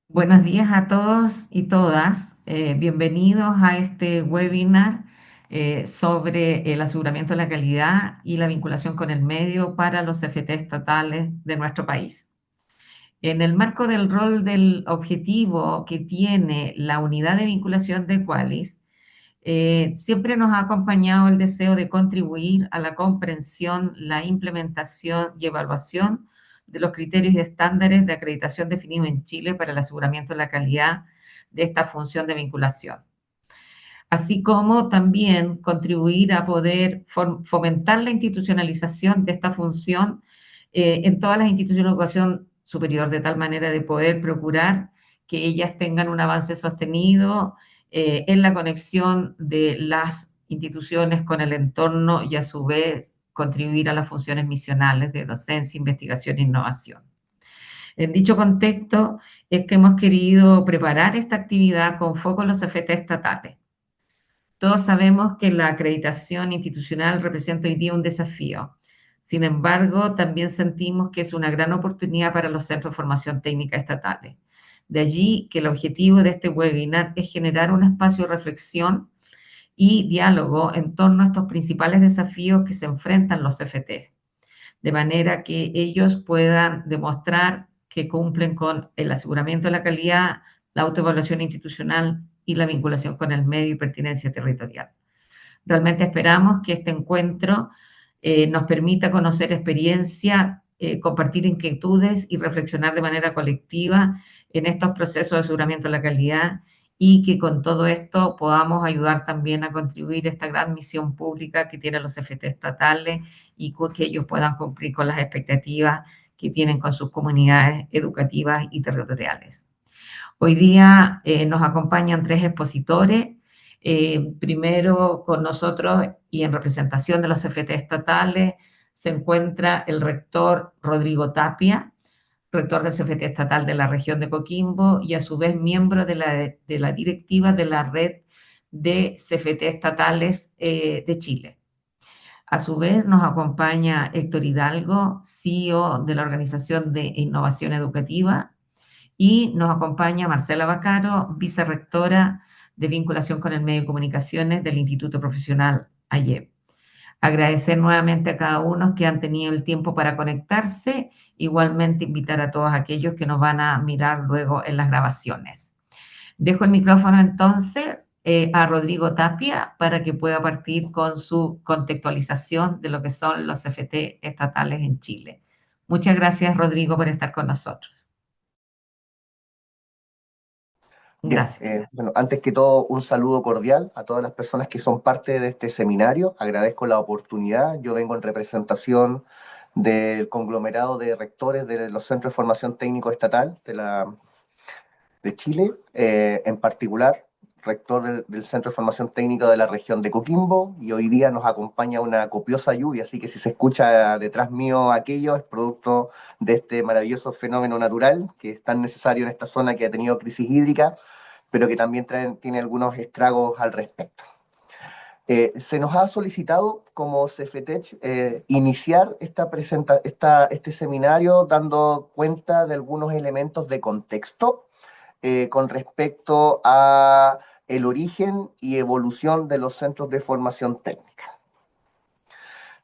Buenos días a todos y todas. Bienvenidos a este webinar sobre el aseguramiento de la calidad y la vinculación con el medio para los CFT estatales de nuestro país. En el marco del rol del objetivo que tiene la unidad de vinculación de Qualis, siempre nos ha acompañado el deseo de contribuir a la comprensión, la implementación y evaluación de los criterios y estándares de acreditación definidos en Chile para el aseguramiento de la calidad de esta función de vinculación, así como también contribuir a poder fomentar la institucionalización de esta función en todas las instituciones de educación superior, de tal manera de poder procurar que ellas tengan un avance sostenido en la conexión de las instituciones con el entorno y a su vez contribuir a las funciones misionales de docencia, investigación e innovación. En dicho contexto es que hemos querido preparar esta actividad con foco en los efectos estatales. Todos sabemos que la acreditación institucional representa hoy día un desafío. Sin embargo, también sentimos que es una gran oportunidad para los centros de formación técnica estatales. De allí que el objetivo de este webinar es generar un espacio de reflexión y diálogo en torno a estos principales desafíos que se enfrentan los CFT, de manera que ellos puedan demostrar que cumplen con el aseguramiento de la calidad, la autoevaluación institucional y la vinculación con el medio y pertinencia territorial. Realmente esperamos que este encuentro nos permita conocer experiencia, compartir inquietudes y reflexionar de manera colectiva en estos procesos de aseguramiento de la calidad y que con todo esto podamos ayudar también a contribuir a esta gran misión pública que tienen los FT estatales y que ellos puedan cumplir con las expectativas que tienen con sus comunidades educativas y territoriales. Hoy día nos acompañan tres expositores. Primero con nosotros y en representación de los CFT estatales se encuentra el rector Rodrigo Tapia, rector del CFT estatal de la región de Coquimbo y a su vez miembro de la directiva de la red de CFT estatales de Chile. A su vez nos acompaña Héctor Hidalgo, CEO de la Organización de Innovación Educativa, y nos acompaña Marcela Bacaro, vicerrectora de vinculación con el medio de comunicaciones del Instituto Profesional AYEP. Agradecer nuevamente a cada uno que han tenido el tiempo para conectarse, igualmente invitar a todos aquellos que nos van a mirar luego en las grabaciones. Dejo el micrófono entonces a Rodrigo Tapia para que pueda partir con su contextualización de lo que son los CFT estatales en Chile. Muchas gracias, Rodrigo, por estar con nosotros. Bien, Gracias. bueno, antes que todo, un saludo cordial a todas las personas que son parte de este seminario. Agradezco la oportunidad. Yo vengo en representación del conglomerado de rectores de los Centros de Formación Técnico Estatal de Chile, en particular, rector del Centro de Formación Técnica de la región de Coquimbo, y hoy día nos acompaña una copiosa lluvia, así que si se escucha detrás mío aquello, es producto de este maravilloso fenómeno natural que es tan necesario en esta zona que ha tenido crisis hídrica, pero que también tiene algunos estragos al respecto. Se nos ha solicitado como CFTech iniciar este seminario dando cuenta de algunos elementos de contexto con respecto a el origen y evolución de los centros de formación técnica.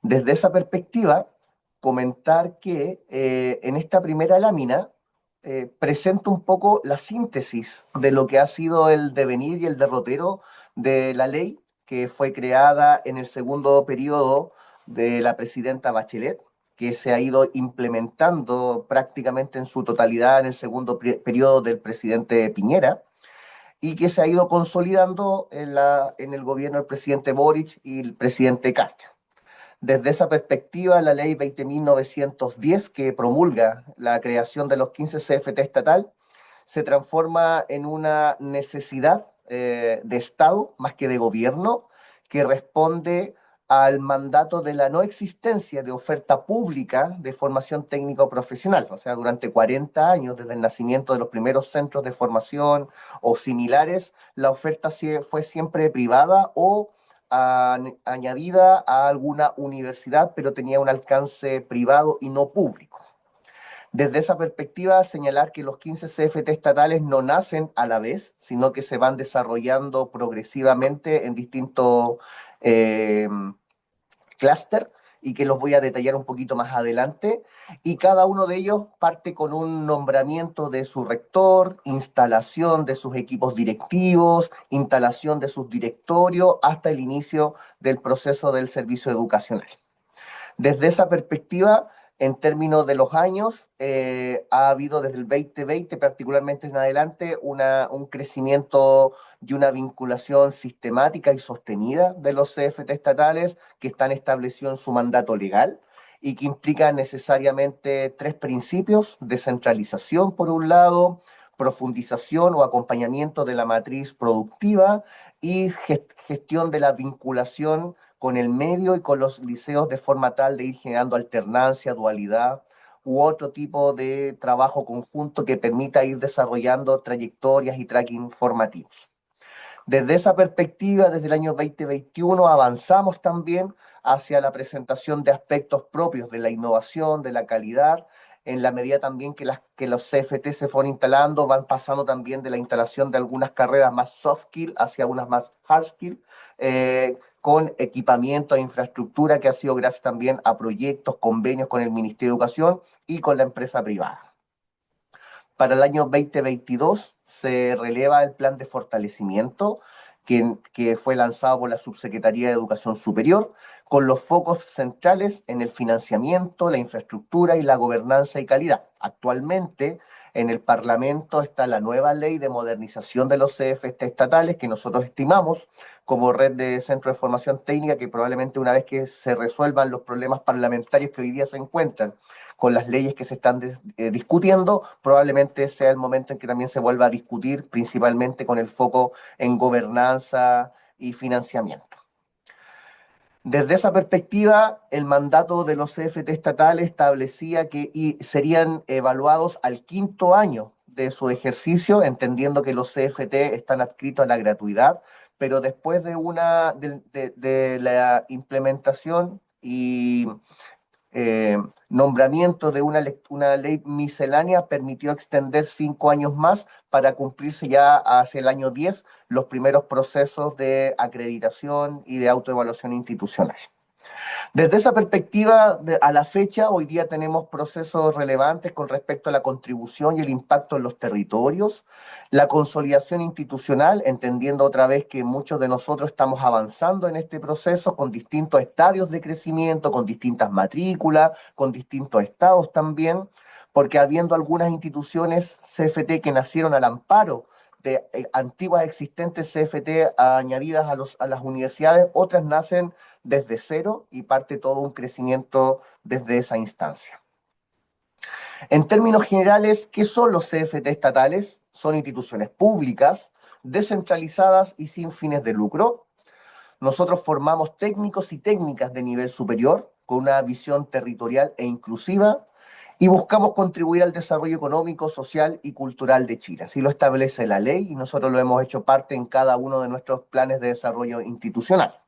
Desde esa perspectiva, comentar que en esta primera lámina presento un poco la síntesis de lo que ha sido el devenir y el derrotero de la ley que fue creada en el segundo periodo de la presidenta Bachelet, que se ha ido implementando prácticamente en su totalidad en el segundo periodo del presidente Piñera y que se ha ido consolidando en el gobierno del presidente Boric y el presidente Castro. Desde esa perspectiva, la ley 20.910, que promulga la creación de los 15 CFT estatal, se transforma en una necesidad de Estado más que de gobierno, que responde al mandato de la no existencia de oferta pública de formación técnico profesional. O sea, durante 40 años, desde el nacimiento de los primeros centros de formación o similares, la oferta fue siempre privada o añadida a alguna universidad, pero tenía un alcance privado y no público. Desde esa perspectiva, señalar que los 15 CFT estatales no nacen a la vez, sino que se van desarrollando progresivamente en distintos eh, clúster y que los voy a detallar un poquito más adelante. Y cada uno de ellos parte con un nombramiento de su rector, instalación de sus equipos directivos, instalación de sus directorios, hasta el inicio del proceso del servicio educacional. Desde esa perspectiva, en términos de los años, ha habido desde el 2020, particularmente en adelante, un crecimiento y una vinculación sistemática y sostenida de los CFT estatales que están establecidos en su mandato legal y que implican necesariamente tres principios: descentralización por un lado, profundización o acompañamiento de la matriz productiva y gestión de la vinculación con el medio y con los liceos de forma tal de ir generando alternancia, dualidad u otro tipo de trabajo conjunto que permita ir desarrollando trayectorias y tracking formativos. Desde esa perspectiva, desde el año 2021, avanzamos también hacia la presentación de aspectos propios de la innovación, de la calidad, en la medida también que los CFT se fueron instalando, van pasando también de la instalación de algunas carreras más soft skill hacia unas más hard skill, con equipamiento e infraestructura que ha sido gracias también a proyectos, convenios con el Ministerio de Educación y con la empresa privada. Para el año 2022 se releva el plan de fortalecimiento que fue lanzado por la Subsecretaría de Educación Superior, con los focos centrales en el financiamiento, la infraestructura y la gobernanza y calidad. Actualmente en el Parlamento está la nueva ley de modernización de los CFT estatales que nosotros estimamos como red de centros de formación técnica que probablemente una vez que se resuelvan los problemas parlamentarios que hoy día se encuentran con las leyes que se están discutiendo, probablemente sea el momento en que también se vuelva a discutir, principalmente con el foco en gobernanza y financiamiento. Desde esa perspectiva, el mandato de los CFT estatales establecía que serían evaluados al quinto año de su ejercicio, entendiendo que los CFT están adscritos a la gratuidad, pero después de la implementación y nombramiento de una ley miscelánea permitió extender 5 años más para cumplirse ya hacia el año 10 los primeros procesos de acreditación y de autoevaluación institucional. Desde esa perspectiva, a la fecha, hoy día tenemos procesos relevantes con respecto a la contribución y el impacto en los territorios, la consolidación institucional, entendiendo otra vez que muchos de nosotros estamos avanzando en este proceso con distintos estadios de crecimiento, con distintas matrículas, con distintos estados también, porque habiendo algunas instituciones CFT que nacieron al amparo de antiguas existentes CFT añadidas a las universidades, otras nacen desde cero y parte todo un crecimiento desde esa instancia. En términos generales, ¿qué son los CFT estatales? Son instituciones públicas, descentralizadas y sin fines de lucro. Nosotros formamos técnicos y técnicas de nivel superior con una visión territorial e inclusiva y buscamos contribuir al desarrollo económico, social y cultural de Chile. Así lo establece la ley y nosotros lo hemos hecho parte en cada uno de nuestros planes de desarrollo institucional.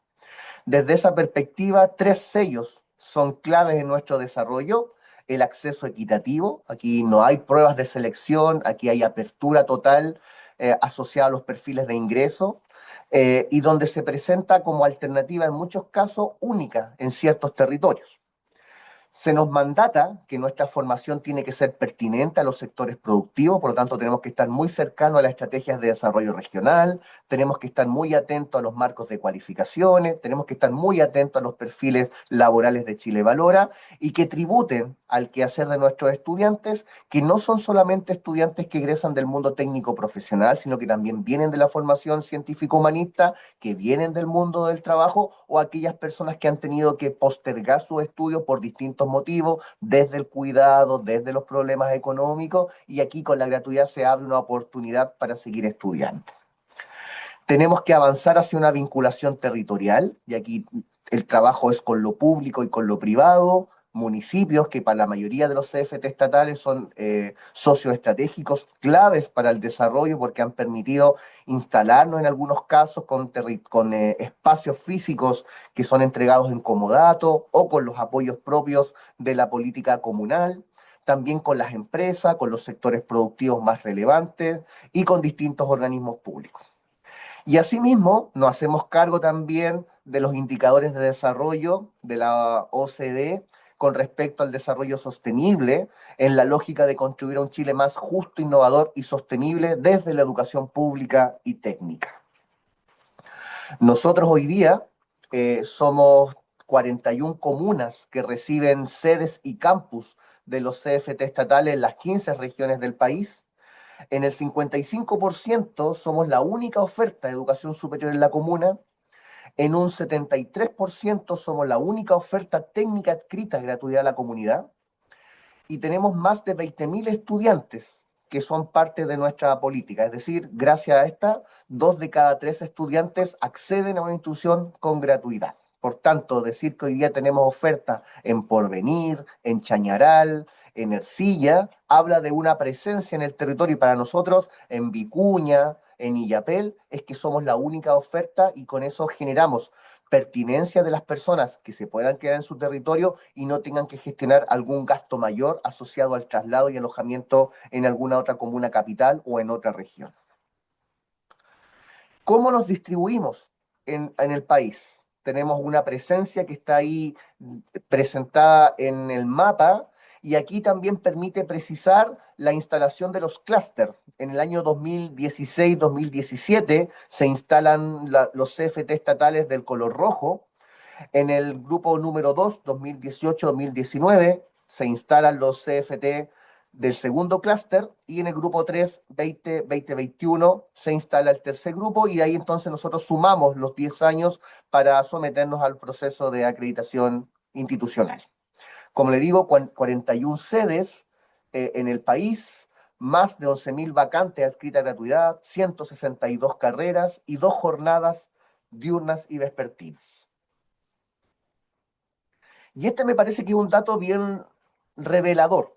Desde esa perspectiva, tres sellos son claves en nuestro desarrollo. El acceso equitativo, aquí no hay pruebas de selección, aquí hay apertura total asociada a los perfiles de ingreso y donde se presenta como alternativa en muchos casos única en ciertos territorios. Se nos mandata que nuestra formación tiene que ser pertinente a los sectores productivos, por lo tanto tenemos que estar muy cercanos a las estrategias de desarrollo regional, tenemos que estar muy atentos a los marcos de cualificaciones, tenemos que estar muy atentos a los perfiles laborales de Chile Valora y que tributen al quehacer de nuestros estudiantes, que no son solamente estudiantes que egresan del mundo técnico profesional, sino que también vienen de la formación científico-humanista, que vienen del mundo del trabajo o aquellas personas que han tenido que postergar sus estudios por distintos motivos, desde el cuidado, desde los problemas económicos, y aquí con la gratuidad se abre una oportunidad para seguir estudiando. Tenemos que avanzar hacia una vinculación territorial, y aquí el trabajo es con lo público y con lo privado, municipios que para la mayoría de los CFT estatales son socios estratégicos claves para el desarrollo porque han permitido instalarnos en algunos casos con espacios físicos que son entregados en comodato o con los apoyos propios de la política comunal. también con las empresas, con los sectores productivos más relevantes y con distintos organismos públicos. Y asimismo, nos hacemos cargo también de los indicadores de desarrollo de la OCDE con respecto al desarrollo sostenible, en la lógica de construir un Chile más justo, innovador y sostenible desde la educación pública y técnica. Nosotros hoy día somos 41 comunas que reciben sedes y campus de los CFT estatales en las 15 regiones del país. En el 55% somos la única oferta de educación superior en la comuna. En un 73% somos la única oferta técnica adscrita gratuita a la comunidad. Y tenemos más de 20.000 estudiantes que son parte de nuestra política. Es decir, gracias a esta, 2 de cada 3 estudiantes acceden a una institución con gratuidad. Por tanto, decir que hoy día tenemos oferta en Porvenir, en Chañaral, en Ercilla, habla de una presencia en el territorio y para nosotros en Vicuña, en Illapel, es que somos la única oferta y con eso generamos pertinencia de las personas que se puedan quedar en su territorio y no tengan que gestionar algún gasto mayor asociado al traslado y alojamiento en alguna otra comuna capital o en otra región. ¿Cómo nos distribuimos en el país? Tenemos una presencia que está ahí presentada en el mapa y aquí también permite precisar la instalación de los clústeres. En el año 2016-2017 se instalan los CFT estatales del color rojo. En el grupo número 2, 2018-2019, se instalan los CFT del segundo clúster y en el grupo 3, 2020-2021, se instala el tercer grupo y de ahí entonces nosotros sumamos los 10 años para someternos al proceso de acreditación institucional. Como le digo, 41 sedes en el país, más de 11.000 vacantes adscritas a gratuidad, 162 carreras y 2 jornadas diurnas y vespertinas. Y este me parece que es un dato bien revelador.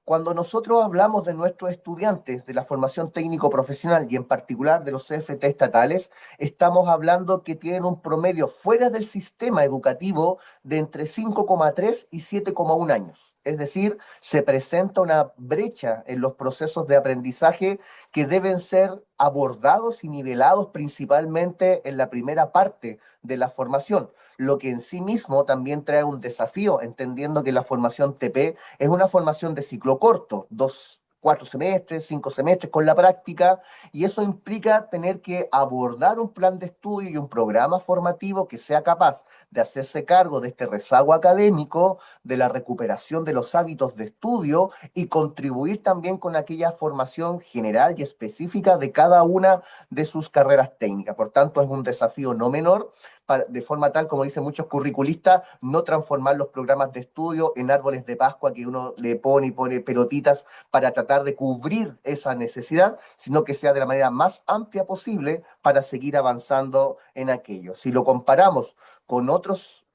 Cuando nosotros hablamos de nuestros estudiantes de la formación técnico-profesional y en particular de los CFT estatales, estamos hablando que tienen un promedio fuera del sistema educativo de entre 5,3 y 7,1 años. Es decir, se presenta una brecha en los procesos de aprendizaje que deben ser abordados y nivelados principalmente en la primera parte de la formación, lo que en sí mismo también trae un desafío, entendiendo que la formación TP es una formación de ciclo corto, 4 semestres, 5 semestres con la práctica, y eso implica tener que abordar un plan de estudio y un programa formativo que sea capaz de hacerse cargo de este rezago académico, de la recuperación de los hábitos de estudio y contribuir también con aquella formación general y específica de cada una de sus carreras técnicas. Por tanto, es un desafío no menor de forma tal, como dicen muchos curriculistas, no transformar los programas de estudio en árboles de Pascua que uno le pone y pone pelotitas para tratar de cubrir esa necesidad, sino que sea de la manera más amplia posible para seguir avanzando en aquello. Si lo comparamos con otros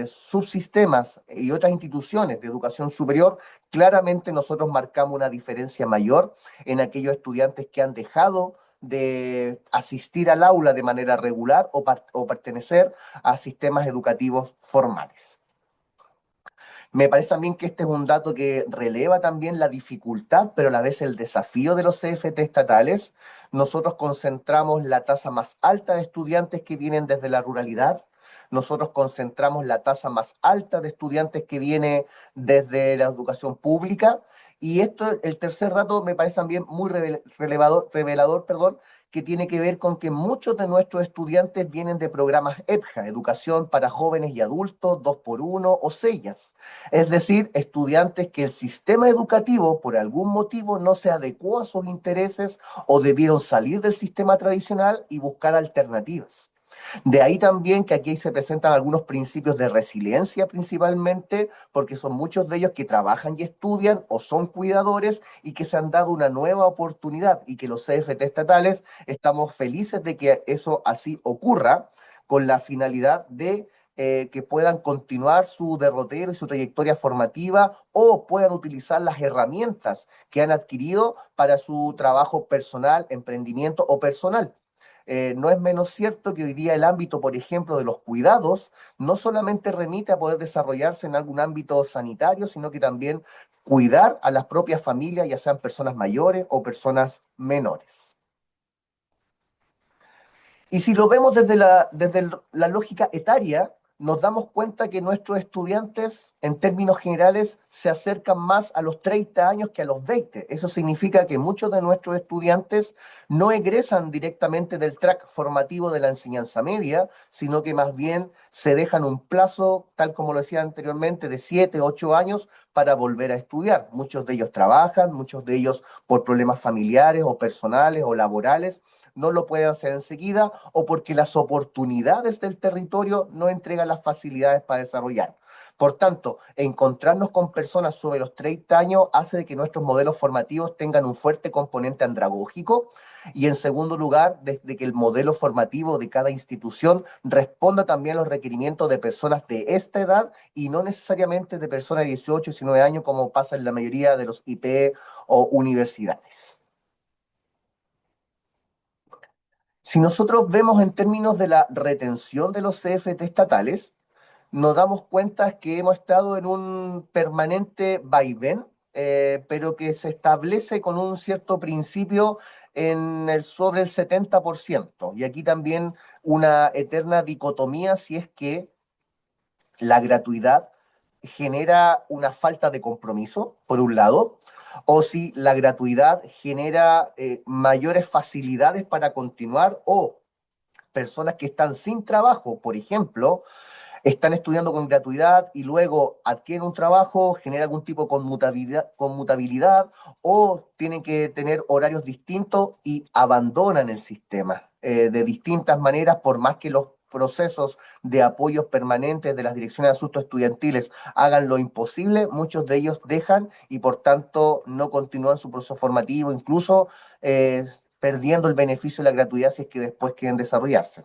subsistemas y otras instituciones de educación superior, claramente nosotros marcamos una diferencia mayor en aquellos estudiantes que han dejado de asistir al aula de manera regular o pertenecer a sistemas educativos formales. Me parece también que este es un dato que releva también la dificultad, pero a la vez el desafío de los CFT estatales. Nosotros concentramos la tasa más alta de estudiantes que vienen desde la ruralidad. Nosotros concentramos la tasa más alta de estudiantes que viene desde la educación pública. Y esto, el tercer dato, me parece también muy revelador, perdón, que tiene que ver con que muchos de nuestros estudiantes vienen de programas EDJA, Educación para Jóvenes y Adultos, 2x1 o SEIAS. Es decir, estudiantes que el sistema educativo por algún motivo no se adecuó a sus intereses o debieron salir del sistema tradicional y buscar alternativas. De ahí también que aquí se presentan algunos principios de resiliencia principalmente, porque son muchos de ellos que trabajan y estudian o son cuidadores y que se han dado una nueva oportunidad y que los CFT estatales estamos felices de que eso así ocurra con la finalidad de que puedan continuar su derrotero y su trayectoria formativa o puedan utilizar las herramientas que han adquirido para su trabajo personal, emprendimiento o personal. No es menos cierto que hoy día el ámbito, por ejemplo, de los cuidados, no solamente remite a poder desarrollarse en algún ámbito sanitario, sino que también cuidar a las propias familias, ya sean personas mayores o personas menores. Y si lo vemos desde la lógica etaria, nos damos cuenta que nuestros estudiantes, en términos generales, se acercan más a los 30 años que a los 20. Eso significa que muchos de nuestros estudiantes no egresan directamente del track formativo de la enseñanza media, sino que más bien se dejan un plazo, tal como lo decía anteriormente, de 7, 8 años para volver a estudiar. Muchos de ellos trabajan, muchos de ellos por problemas familiares o personales o laborales no lo pueden hacer enseguida o porque las oportunidades del territorio no entregan las facilidades para desarrollar. Por tanto, encontrarnos con personas sobre los 30 años hace de que nuestros modelos formativos tengan un fuerte componente andragógico y en segundo lugar, desde que el modelo formativo de cada institución responda también a los requerimientos de personas de esta edad y no necesariamente de personas de 18, 19 años como pasa en la mayoría de los IP o universidades. Si nosotros vemos en términos de la retención de los CFT estatales, nos damos cuenta que hemos estado en un permanente vaivén, pero que se establece con un cierto principio sobre el 70%. Y aquí también una eterna dicotomía si es que la gratuidad genera una falta de compromiso, por un lado, o si la gratuidad genera mayores facilidades para continuar o personas que están sin trabajo, por ejemplo, están estudiando con gratuidad y luego adquieren un trabajo, genera algún tipo de conmutabilidad o tienen que tener horarios distintos y abandonan el sistema de distintas maneras, por más que los procesos de apoyos permanentes de las direcciones de asuntos estudiantiles hagan lo imposible, muchos de ellos dejan y por tanto no continúan su proceso formativo, incluso perdiendo el beneficio de la gratuidad si es que después quieren desarrollarse.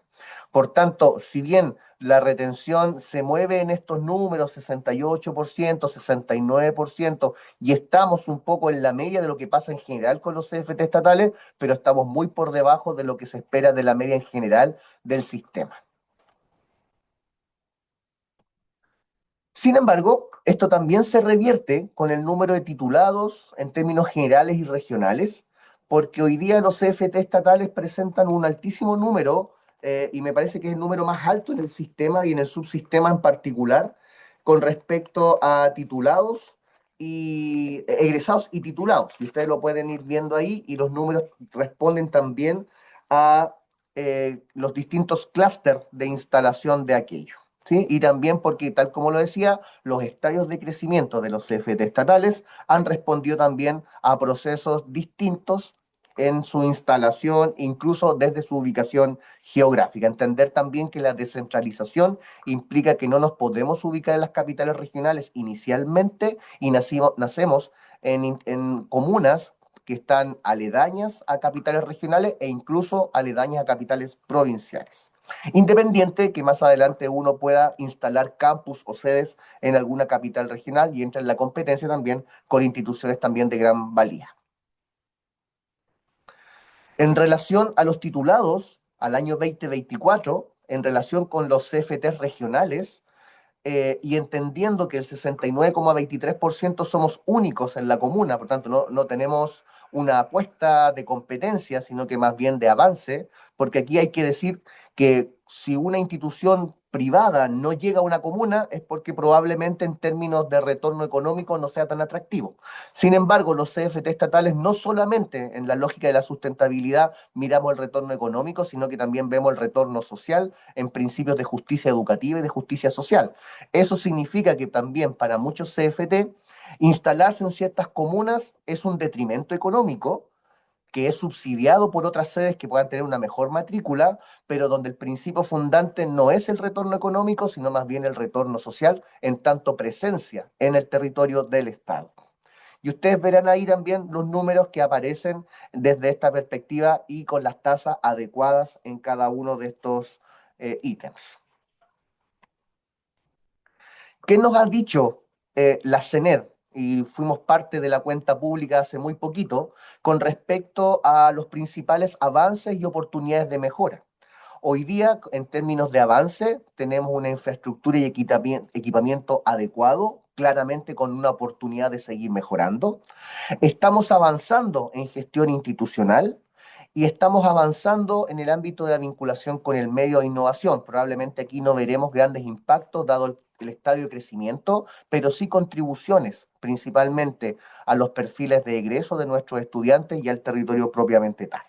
Por tanto, si bien la retención se mueve en estos números, 68%, 69%, y estamos un poco en la media de lo que pasa en general con los CFT estatales, pero estamos muy por debajo de lo que se espera de la media en general del sistema. Sin embargo, esto también se revierte con el número de titulados en términos generales y regionales, porque hoy día los CFT estatales presentan un altísimo número, y me parece que es el número más alto en el sistema y en el subsistema en particular, con respecto a titulados y egresados y titulados. Y ustedes lo pueden ir viendo ahí, y los números responden también a los distintos clústeres de instalación de aquello. ¿Sí? Y también porque, tal como lo decía, los estadios de crecimiento de los CFT estatales han respondido también a procesos distintos en su instalación, incluso desde su ubicación geográfica. Entender también que la descentralización implica que no nos podemos ubicar en las capitales regionales inicialmente y nacemos en comunas que están aledañas a capitales regionales e incluso aledañas a capitales provinciales. Independiente que más adelante uno pueda instalar campus o sedes en alguna capital regional y entra en la competencia también con instituciones también de gran valía. En relación a los titulados, al año 2024, en relación con los CFTs regionales, y entendiendo que el 69,23% somos únicos en la comuna, por tanto no tenemos una apuesta de competencia, sino que más bien de avance, porque aquí hay que decir que si una institución privada no llega a una comuna es porque probablemente en términos de retorno económico no sea tan atractivo. Sin embargo, los CFT estatales no solamente en la lógica de la sustentabilidad miramos el retorno económico, sino que también vemos el retorno social en principios de justicia educativa y de justicia social. Eso significa que también para muchos CFT, instalarse en ciertas comunas es un detrimento económico que es subsidiado por otras sedes que puedan tener una mejor matrícula, pero donde el principio fundante no es el retorno económico, sino más bien el retorno social en tanto presencia en el territorio del Estado. Y ustedes verán ahí también los números que aparecen desde esta perspectiva y con las tasas adecuadas en cada uno de estos ítems. ¿Qué nos ha dicho la CENED? Y fuimos parte de la cuenta pública hace muy poquito, con respecto a los principales avances y oportunidades de mejora. Hoy día, en términos de avance, tenemos una infraestructura y equipamiento adecuado claramente con una oportunidad de seguir mejorando. Estamos avanzando en gestión institucional y estamos avanzando en el ámbito de la vinculación con el medio de innovación. Probablemente aquí no veremos grandes impactos dado el estadio de crecimiento, pero sí contribuciones principalmente a los perfiles de egreso de nuestros estudiantes y al territorio propiamente tal.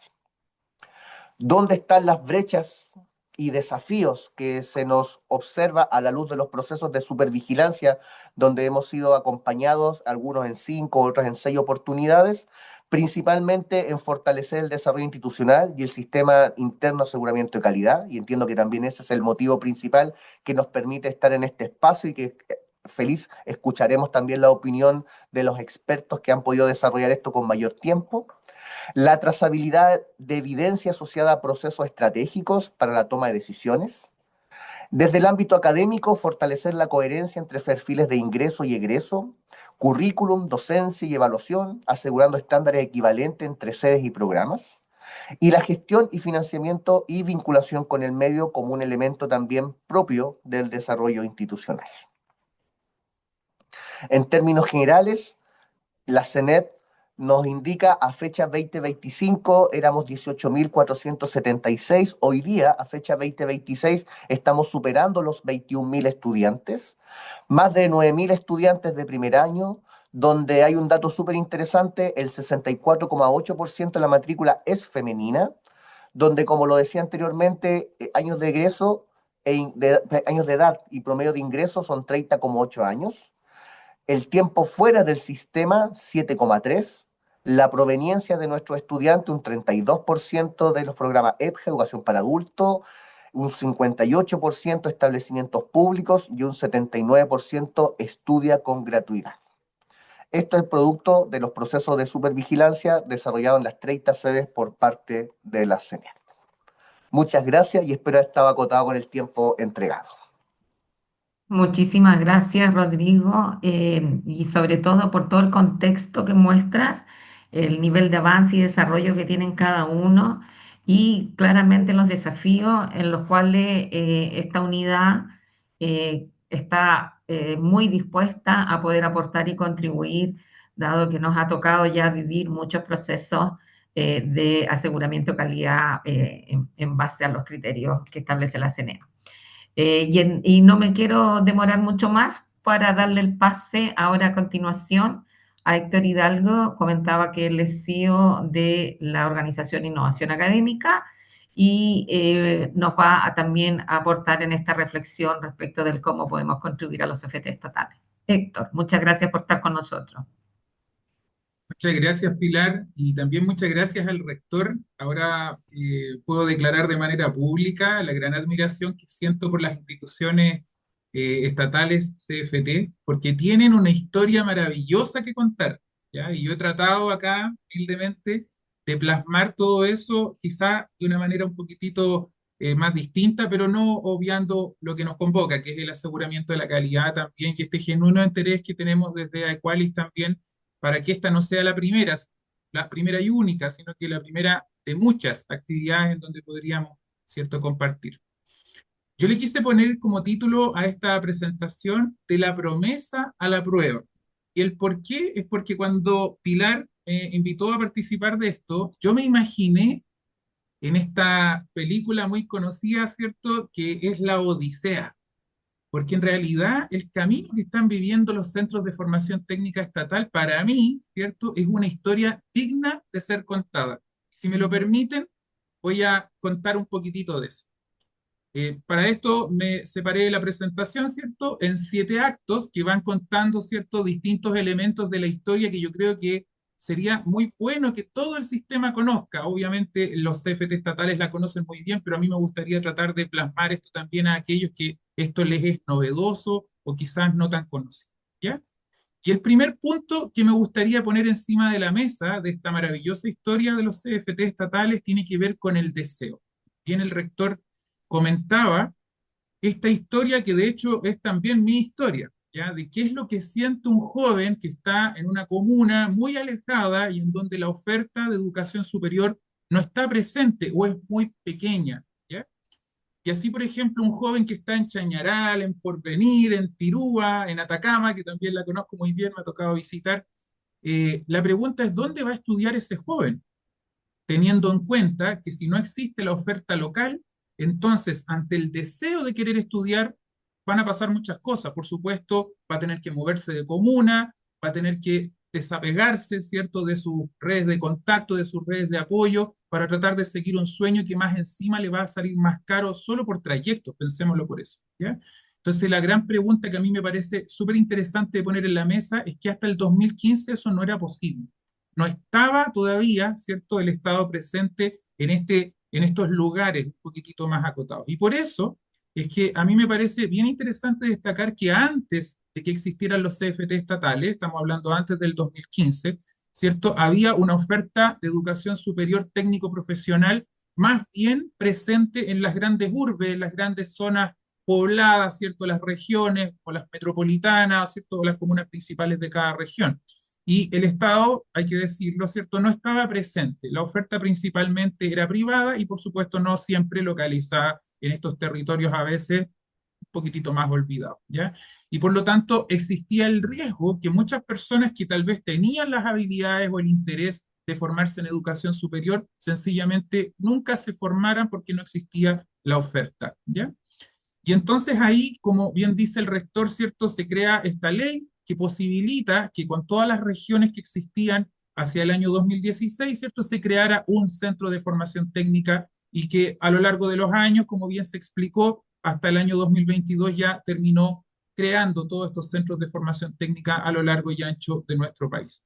¿Dónde están las brechas y desafíos que se nos observa a la luz de los procesos de supervigilancia, donde hemos sido acompañados, algunos en 5, otros en 6 oportunidades, principalmente en fortalecer el desarrollo institucional y el sistema interno de aseguramiento de calidad? Y entiendo que también ese es el motivo principal que nos permite estar en este espacio y que feliz escucharemos también la opinión de los expertos que han podido desarrollar esto con mayor tiempo. La trazabilidad de evidencia asociada a procesos estratégicos para la toma de decisiones. Desde el ámbito académico, fortalecer la coherencia entre perfiles de ingreso y egreso, currículum, docencia y evaluación, asegurando estándares equivalentes entre sedes y programas. Y la gestión y financiamiento y vinculación con el medio como un elemento también propio del desarrollo institucional. En términos generales, la CENET nos indica a fecha 2025 éramos 18.476. Hoy día, a fecha 2026, estamos superando los 21.000 estudiantes. Más de 9.000 estudiantes de primer año, donde hay un dato súper interesante, el 64,8% de la matrícula es femenina, donde, como lo decía anteriormente, años de egreso, años de edad y promedio de ingreso son 30,8 años. El tiempo fuera del sistema, 7,3. La proveniencia de nuestros estudiantes, un 32% de los programas EPGE, Educación para Adultos, un 58% establecimientos públicos y un 79% estudia con gratuidad. Esto es producto de los procesos de supervigilancia desarrollados en las 30 sedes por parte de la CENEA. Muchas gracias y espero haber estado acotado con el tiempo entregado. Muchísimas gracias, Rodrigo, y sobre todo por todo el contexto que muestras, el nivel de avance y desarrollo que tienen cada uno y claramente los desafíos en los cuales esta unidad está muy dispuesta a poder aportar y contribuir, dado que nos ha tocado ya vivir muchos procesos de aseguramiento de calidad en base a los criterios que establece la CNEA. Y no me quiero demorar mucho más para darle el pase ahora a continuación a Héctor Hidalgo. Comentaba que él es CEO de la Organización Innovación Académica y nos va a también a aportar en esta reflexión respecto del cómo podemos contribuir a los CFT estatales. Héctor, muchas gracias por estar con nosotros. Muchas gracias, Pilar, y también muchas gracias al rector. Ahora puedo declarar de manera pública la gran admiración que siento por las instituciones estatales CFT, porque tienen una historia maravillosa que contar, ¿ya? Y yo he tratado acá, humildemente, de plasmar todo eso, quizá de una manera un poquitito más distinta, pero no obviando lo que nos convoca, que es el aseguramiento de la calidad también, y este genuino interés que tenemos desde Aequalis también para que esta no sea la primera y única, sino que la primera de muchas actividades en donde podríamos, ¿cierto?, compartir. Yo le quise poner como título a esta presentación de la promesa a la prueba. Y el por qué es porque cuando Pilar me invitó a participar de esto, yo me imaginé en esta película muy conocida, ¿cierto?, que es La Odisea, porque en realidad el camino que están viviendo los centros de formación técnica estatal, para mí, ¿cierto?, es una historia digna de ser contada. Si me lo permiten, voy a contar un poquitito de eso. Para esto me separé la presentación, ¿cierto?, en 7 actos que van contando, ¿cierto?, distintos elementos de la historia que yo creo que sería muy bueno que todo el sistema conozca. Obviamente los CFT estatales la conocen muy bien, pero a mí me gustaría tratar de plasmar esto también a aquellos que esto les es novedoso o quizás no tan conocido, ¿ya? Y el primer punto que me gustaría poner encima de la mesa de esta maravillosa historia de los CFT estatales tiene que ver con el deseo. Bien, el rector comentaba esta historia que de hecho es también mi historia, ¿ya? De qué es lo que siente un joven que está en una comuna muy alejada y en donde la oferta de educación superior no está presente o es muy pequeña, ¿ya? Y así, por ejemplo, un joven que está en Chañaral, en Porvenir, en Tirúa, en Atacama, que también la conozco muy bien, me ha tocado visitar, la pregunta es, ¿dónde va a estudiar ese joven? Teniendo en cuenta que si no existe la oferta local, entonces ante el deseo de querer estudiar van a pasar muchas cosas. Por supuesto, va a tener que moverse de comuna, va a tener que desapegarse, ¿cierto?, de sus redes de contacto, de sus redes de apoyo, para tratar de seguir un sueño que más encima le va a salir más caro solo por trayectos, pensémoslo por eso, ¿ya? Entonces, la gran pregunta que a mí me parece súper interesante de poner en la mesa es que hasta el 2015 eso no era posible. No estaba todavía, ¿cierto?, el Estado presente en estos lugares un poquitito más acotados. Y por eso es que a mí me parece bien interesante destacar que antes de que existieran los CFT estatales, estamos hablando antes del 2015, ¿cierto?, había una oferta de educación superior técnico-profesional más bien presente en las grandes urbes, en las grandes zonas pobladas, ¿cierto?, las regiones o las metropolitanas, ¿cierto?, o las comunas principales de cada región. Y el Estado, hay que decirlo, ¿cierto?, no estaba presente. La oferta principalmente era privada y, por supuesto, no siempre localizada en estos territorios a veces un poquitito más olvidados, ¿ya? Y por lo tanto, existía el riesgo que muchas personas que tal vez tenían las habilidades o el interés de formarse en educación superior, sencillamente nunca se formaran porque no existía la oferta, ¿ya? Y entonces ahí, como bien dice el rector, ¿cierto? Se crea esta ley que posibilita que con todas las regiones que existían hacia el año 2016, ¿cierto? Se creara un centro de formación técnica y que a lo largo de los años, como bien se explicó, hasta el año 2022 ya terminó creando todos estos centros de formación técnica a lo largo y ancho de nuestro país.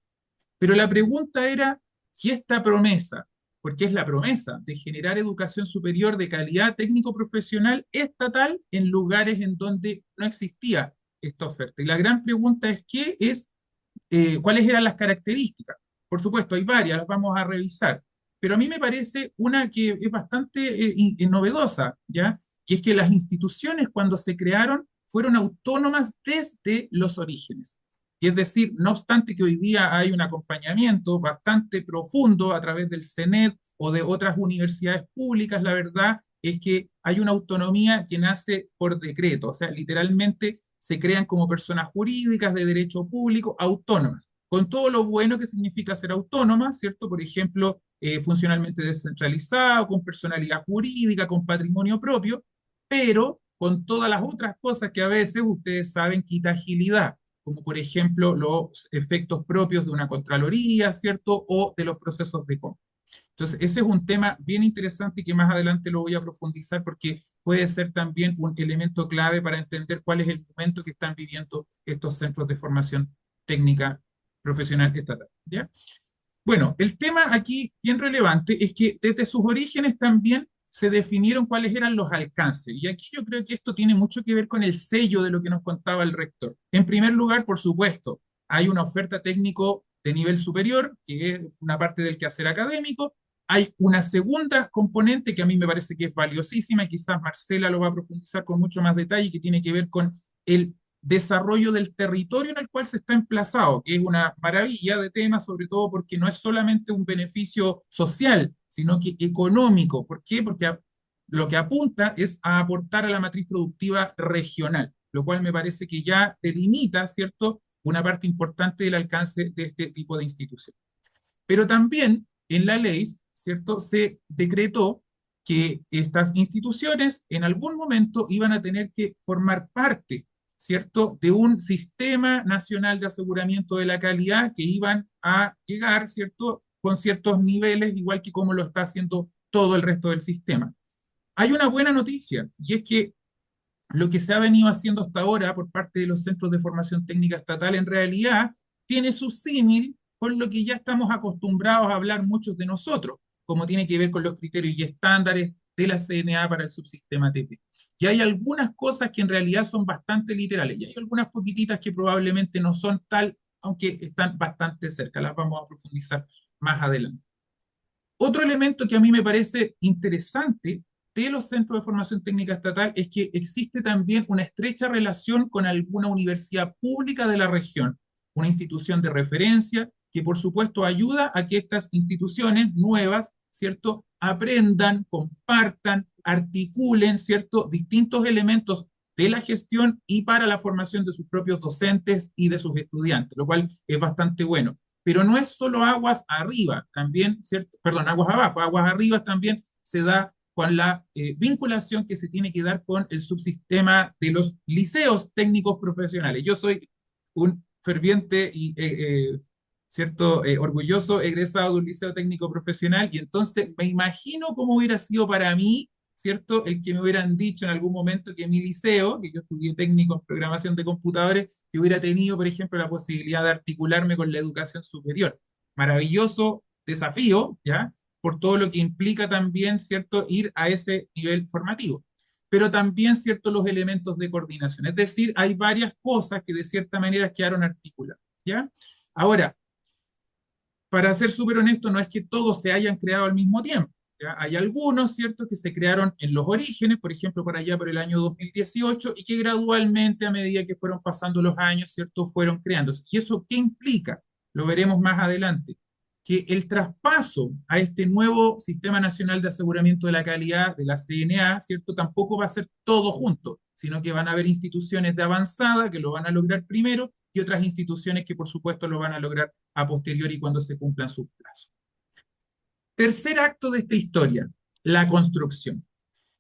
Pero la pregunta era, ¿y esta promesa? Porque es la promesa de generar educación superior de calidad técnico-profesional estatal en lugares en donde no existía esta oferta. Y la gran pregunta es, ¿cuáles eran las características? Por supuesto, hay varias, las vamos a revisar. Pero a mí me parece una que es bastante novedosa, ¿ya? Que es que las instituciones cuando se crearon fueron autónomas desde los orígenes. Y es decir, no obstante que hoy día hay un acompañamiento bastante profundo a través del CENED o de otras universidades públicas, la verdad es que hay una autonomía que nace por decreto, o sea, literalmente se crean como personas jurídicas de derecho público autónomas, con todo lo bueno que significa ser autónoma, ¿cierto? Por ejemplo, funcionalmente descentralizado, con personalidad jurídica, con patrimonio propio, pero con todas las otras cosas que a veces ustedes saben quita agilidad, como por ejemplo los efectos propios de una contraloría, ¿cierto? O de los procesos de compra. Entonces, ese es un tema bien interesante y que más adelante lo voy a profundizar porque puede ser también un elemento clave para entender cuál es el momento que están viviendo estos centros de formación técnica profesional estatal, ¿ya? Bueno, el tema aquí bien relevante es que desde sus orígenes también se definieron cuáles eran los alcances. Y aquí yo creo que esto tiene mucho que ver con el sello de lo que nos contaba el rector. En primer lugar, por supuesto, hay una oferta técnico de nivel superior, que es una parte del quehacer académico. Hay una segunda componente que a mí me parece que es valiosísima y quizás Marcela lo va a profundizar con mucho más detalle, que tiene que ver con el desarrollo del territorio en el cual se está emplazado, que es una maravilla de tema, sobre todo porque no es solamente un beneficio social, sino que económico. ¿Por qué? Porque lo que apunta es a aportar a la matriz productiva regional, lo cual me parece que ya delimita, ¿cierto?, una parte importante del alcance de este tipo de institución. Pero también en la ley, ¿cierto?, se decretó que estas instituciones en algún momento iban a tener que formar parte, ¿cierto?, de un sistema nacional de aseguramiento de la calidad que iban a llegar, ¿cierto?, con ciertos niveles, igual que como lo está haciendo todo el resto del sistema. Hay una buena noticia, y es que lo que se ha venido haciendo hasta ahora por parte de los centros de formación técnica estatal en realidad tiene su símil con lo que ya estamos acostumbrados a hablar muchos de nosotros, como tiene que ver con los criterios y estándares de la CNA para el subsistema TP. Y hay algunas cosas que en realidad son bastante literales y hay algunas poquititas que probablemente no son tal, aunque están bastante cerca. Las vamos a profundizar más adelante. Otro elemento que a mí me parece interesante de los centros de formación técnica estatal es que existe también una estrecha relación con alguna universidad pública de la región, una institución de referencia que por supuesto ayuda a que estas instituciones nuevas, ¿cierto?, aprendan, compartan, articulen, ¿cierto?, distintos elementos de la gestión y para la formación de sus propios docentes y de sus estudiantes, lo cual es bastante bueno. Pero no es solo aguas arriba, también, ¿cierto? Perdón, aguas abajo, aguas arriba también se da con la vinculación que se tiene que dar con el subsistema de los liceos técnicos profesionales. Yo soy un ferviente y ¿cierto? Orgulloso egresado de un liceo técnico profesional y entonces me imagino cómo hubiera sido para mí, ¿cierto? El que me hubieran dicho en algún momento que mi liceo, que yo estudié técnico en programación de computadores, que hubiera tenido, por ejemplo, la posibilidad de articularme con la educación superior. Maravilloso desafío, ¿ya? Por todo lo que implica también, ¿cierto?, ir a ese nivel formativo. Pero también, ¿cierto?, los elementos de coordinación. Es decir, hay varias cosas que de cierta manera quedaron articuladas, ¿ya? Ahora, para ser súper honesto, no es que todos se hayan creado al mismo tiempo. ¿Ya? Hay algunos, ¿cierto?, que se crearon en los orígenes, por ejemplo, por allá por el año 2018, y que gradualmente, a medida que fueron pasando los años, ¿cierto?, fueron creándose. ¿Y eso qué implica? Lo veremos más adelante. Que el traspaso a este nuevo Sistema Nacional de Aseguramiento de la Calidad de la CNA, ¿cierto?, tampoco va a ser todo junto, sino que van a haber instituciones de avanzada que lo van a lograr primero y otras instituciones que, por supuesto, lo van a lograr a posteriori cuando se cumplan sus plazos. Tercer acto de esta historia, la construcción.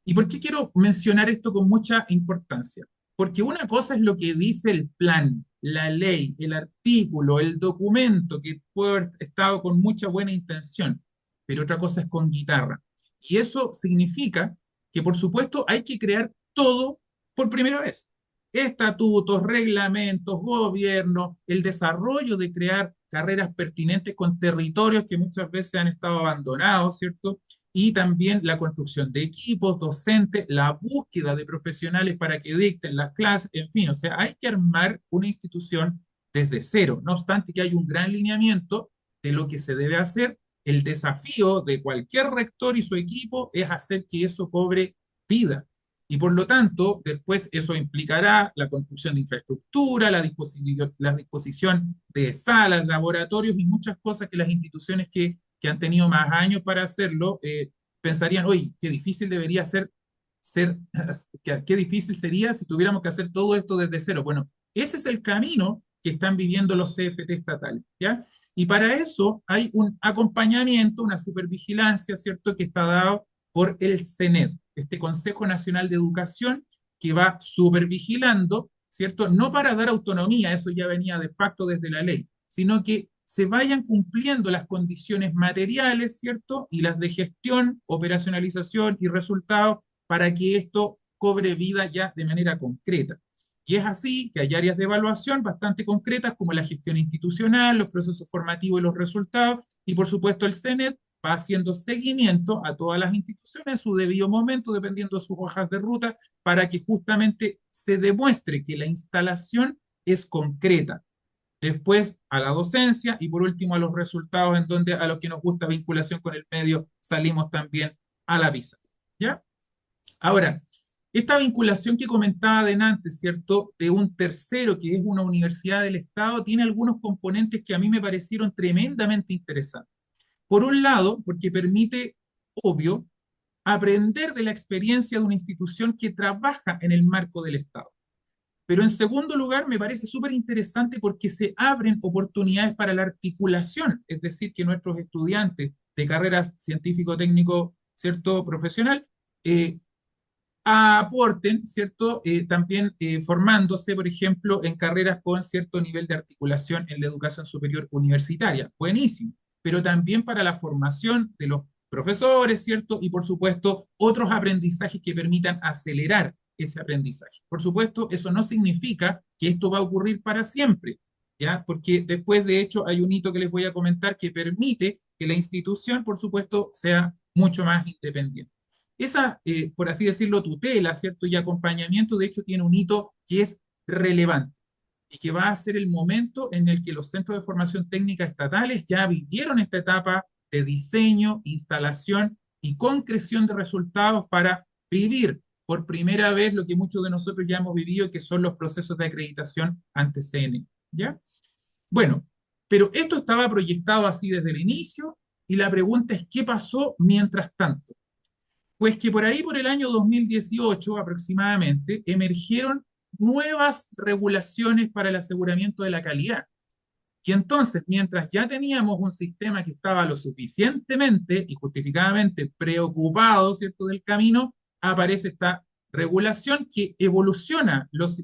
¿Y por qué quiero mencionar esto con mucha importancia? Porque una cosa es lo que dice el plan, la ley, el artículo, el documento, que puede haber estado con mucha buena intención, pero otra cosa es con guitarra. Y eso significa que, por supuesto, hay que crear todo por primera vez. Estatutos, reglamentos, gobierno, el desarrollo de crear carreras pertinentes con territorios que muchas veces han estado abandonados, ¿cierto? Y también la construcción de equipos docentes, la búsqueda de profesionales para que dicten las clases, en fin, o sea, hay que armar una institución desde cero. No obstante que hay un gran lineamiento de lo que se debe hacer, el desafío de cualquier rector y su equipo es hacer que eso cobre vida. Y por lo tanto, después eso implicará la construcción de infraestructura, la disposición de salas, laboratorios y muchas cosas que las instituciones que han tenido más años para hacerlo, pensarían, oye, qué difícil debería ser, qué difícil sería si tuviéramos que hacer todo esto desde cero. Bueno, ese es el camino que están viviendo los CFT estatales, ¿ya? Y para eso hay un acompañamiento, una supervigilancia, ¿cierto?, que está dado por el CENED, este Consejo Nacional de Educación, que va supervigilando, ¿cierto? No para dar autonomía, eso ya venía de facto desde la ley, sino que se vayan cumpliendo las condiciones materiales, ¿cierto? Y las de gestión, operacionalización y resultados para que esto cobre vida ya de manera concreta. Y es así que hay áreas de evaluación bastante concretas como la gestión institucional, los procesos formativos y los resultados, y por supuesto el CENET va haciendo seguimiento a todas las instituciones en su debido momento, dependiendo de sus hojas de ruta, para que justamente se demuestre que la instalación es concreta. Después a la docencia y por último a los resultados en donde a los que nos gusta vinculación con el medio salimos también a la pizarra. ¿Ya? Ahora, esta vinculación que comentaba adelante, ¿cierto? De un tercero que es una universidad del Estado, tiene algunos componentes que a mí me parecieron tremendamente interesantes. Por un lado, porque permite, obvio, aprender de la experiencia de una institución que trabaja en el marco del Estado. Pero en segundo lugar, me parece súper interesante porque se abren oportunidades para la articulación, es decir, que nuestros estudiantes de carreras científico-técnico, ¿cierto?, profesional, eh, aporten, ¿cierto? También formándose, por ejemplo, en carreras con cierto nivel de articulación en la educación superior universitaria. Buenísimo. Pero también para la formación de los profesores, ¿cierto? Y por supuesto, otros aprendizajes que permitan acelerar ese aprendizaje. Por supuesto, eso no significa que esto va a ocurrir para siempre, ¿ya? Porque después, de hecho, hay un hito que les voy a comentar que permite que la institución, por supuesto, sea mucho más independiente. Esa, por así decirlo, tutela, ¿cierto? Y acompañamiento, de hecho, tiene un hito que es relevante y que va a ser el momento en el que los centros de formación técnica estatales ya vivieron esta etapa de diseño, instalación y concreción de resultados para vivir por primera vez lo que muchos de nosotros ya hemos vivido, que son los procesos de acreditación ante CN, ¿ya? Bueno, pero esto estaba proyectado así desde el inicio y la pregunta es, ¿qué pasó mientras tanto? Pues que por ahí, por el año 2018 aproximadamente, emergieron nuevas regulaciones para el aseguramiento de la calidad. Y entonces, mientras ya teníamos un sistema que estaba lo suficientemente y justificadamente preocupado, ¿cierto?, del camino, aparece esta regulación que evoluciona los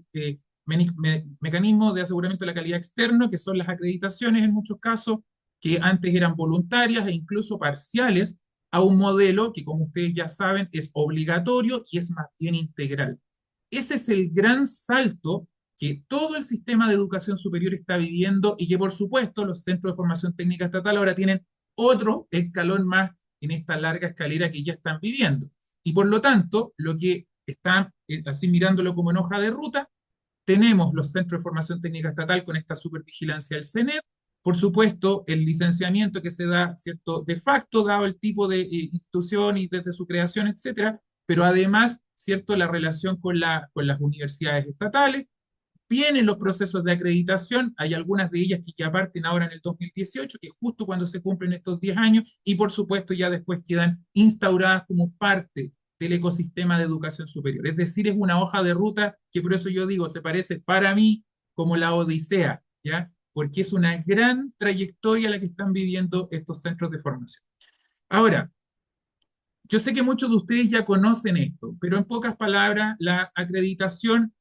mecanismos de aseguramiento de la calidad externo, que son las acreditaciones en muchos casos, que antes eran voluntarias e incluso parciales, a un modelo que, como ustedes ya saben, es obligatorio y es más bien integral. Ese es el gran salto que todo el sistema de educación superior está viviendo y que, por supuesto, los centros de formación técnica estatal ahora tienen otro escalón más en esta larga escalera que ya están viviendo. Y por lo tanto, lo que están, así mirándolo como en hoja de ruta, tenemos los centros de formación técnica estatal con esta supervigilancia del CENET, por supuesto, el licenciamiento que se da, ¿cierto?, de facto, dado el tipo de institución y desde su creación, etcétera, pero además, ¿cierto?, la relación con las universidades estatales. Vienen los procesos de acreditación, hay algunas de ellas que ya parten ahora en el 2018, que es justo cuando se cumplen estos 10 años, y por supuesto ya después quedan instauradas como parte del ecosistema de educación superior. Es decir, es una hoja de ruta que por eso yo digo, se parece para mí como la Odisea, ¿ya? Porque es una gran trayectoria la que están viviendo estos centros de formación. Ahora, yo sé que muchos de ustedes ya conocen esto, pero en pocas palabras, la acreditación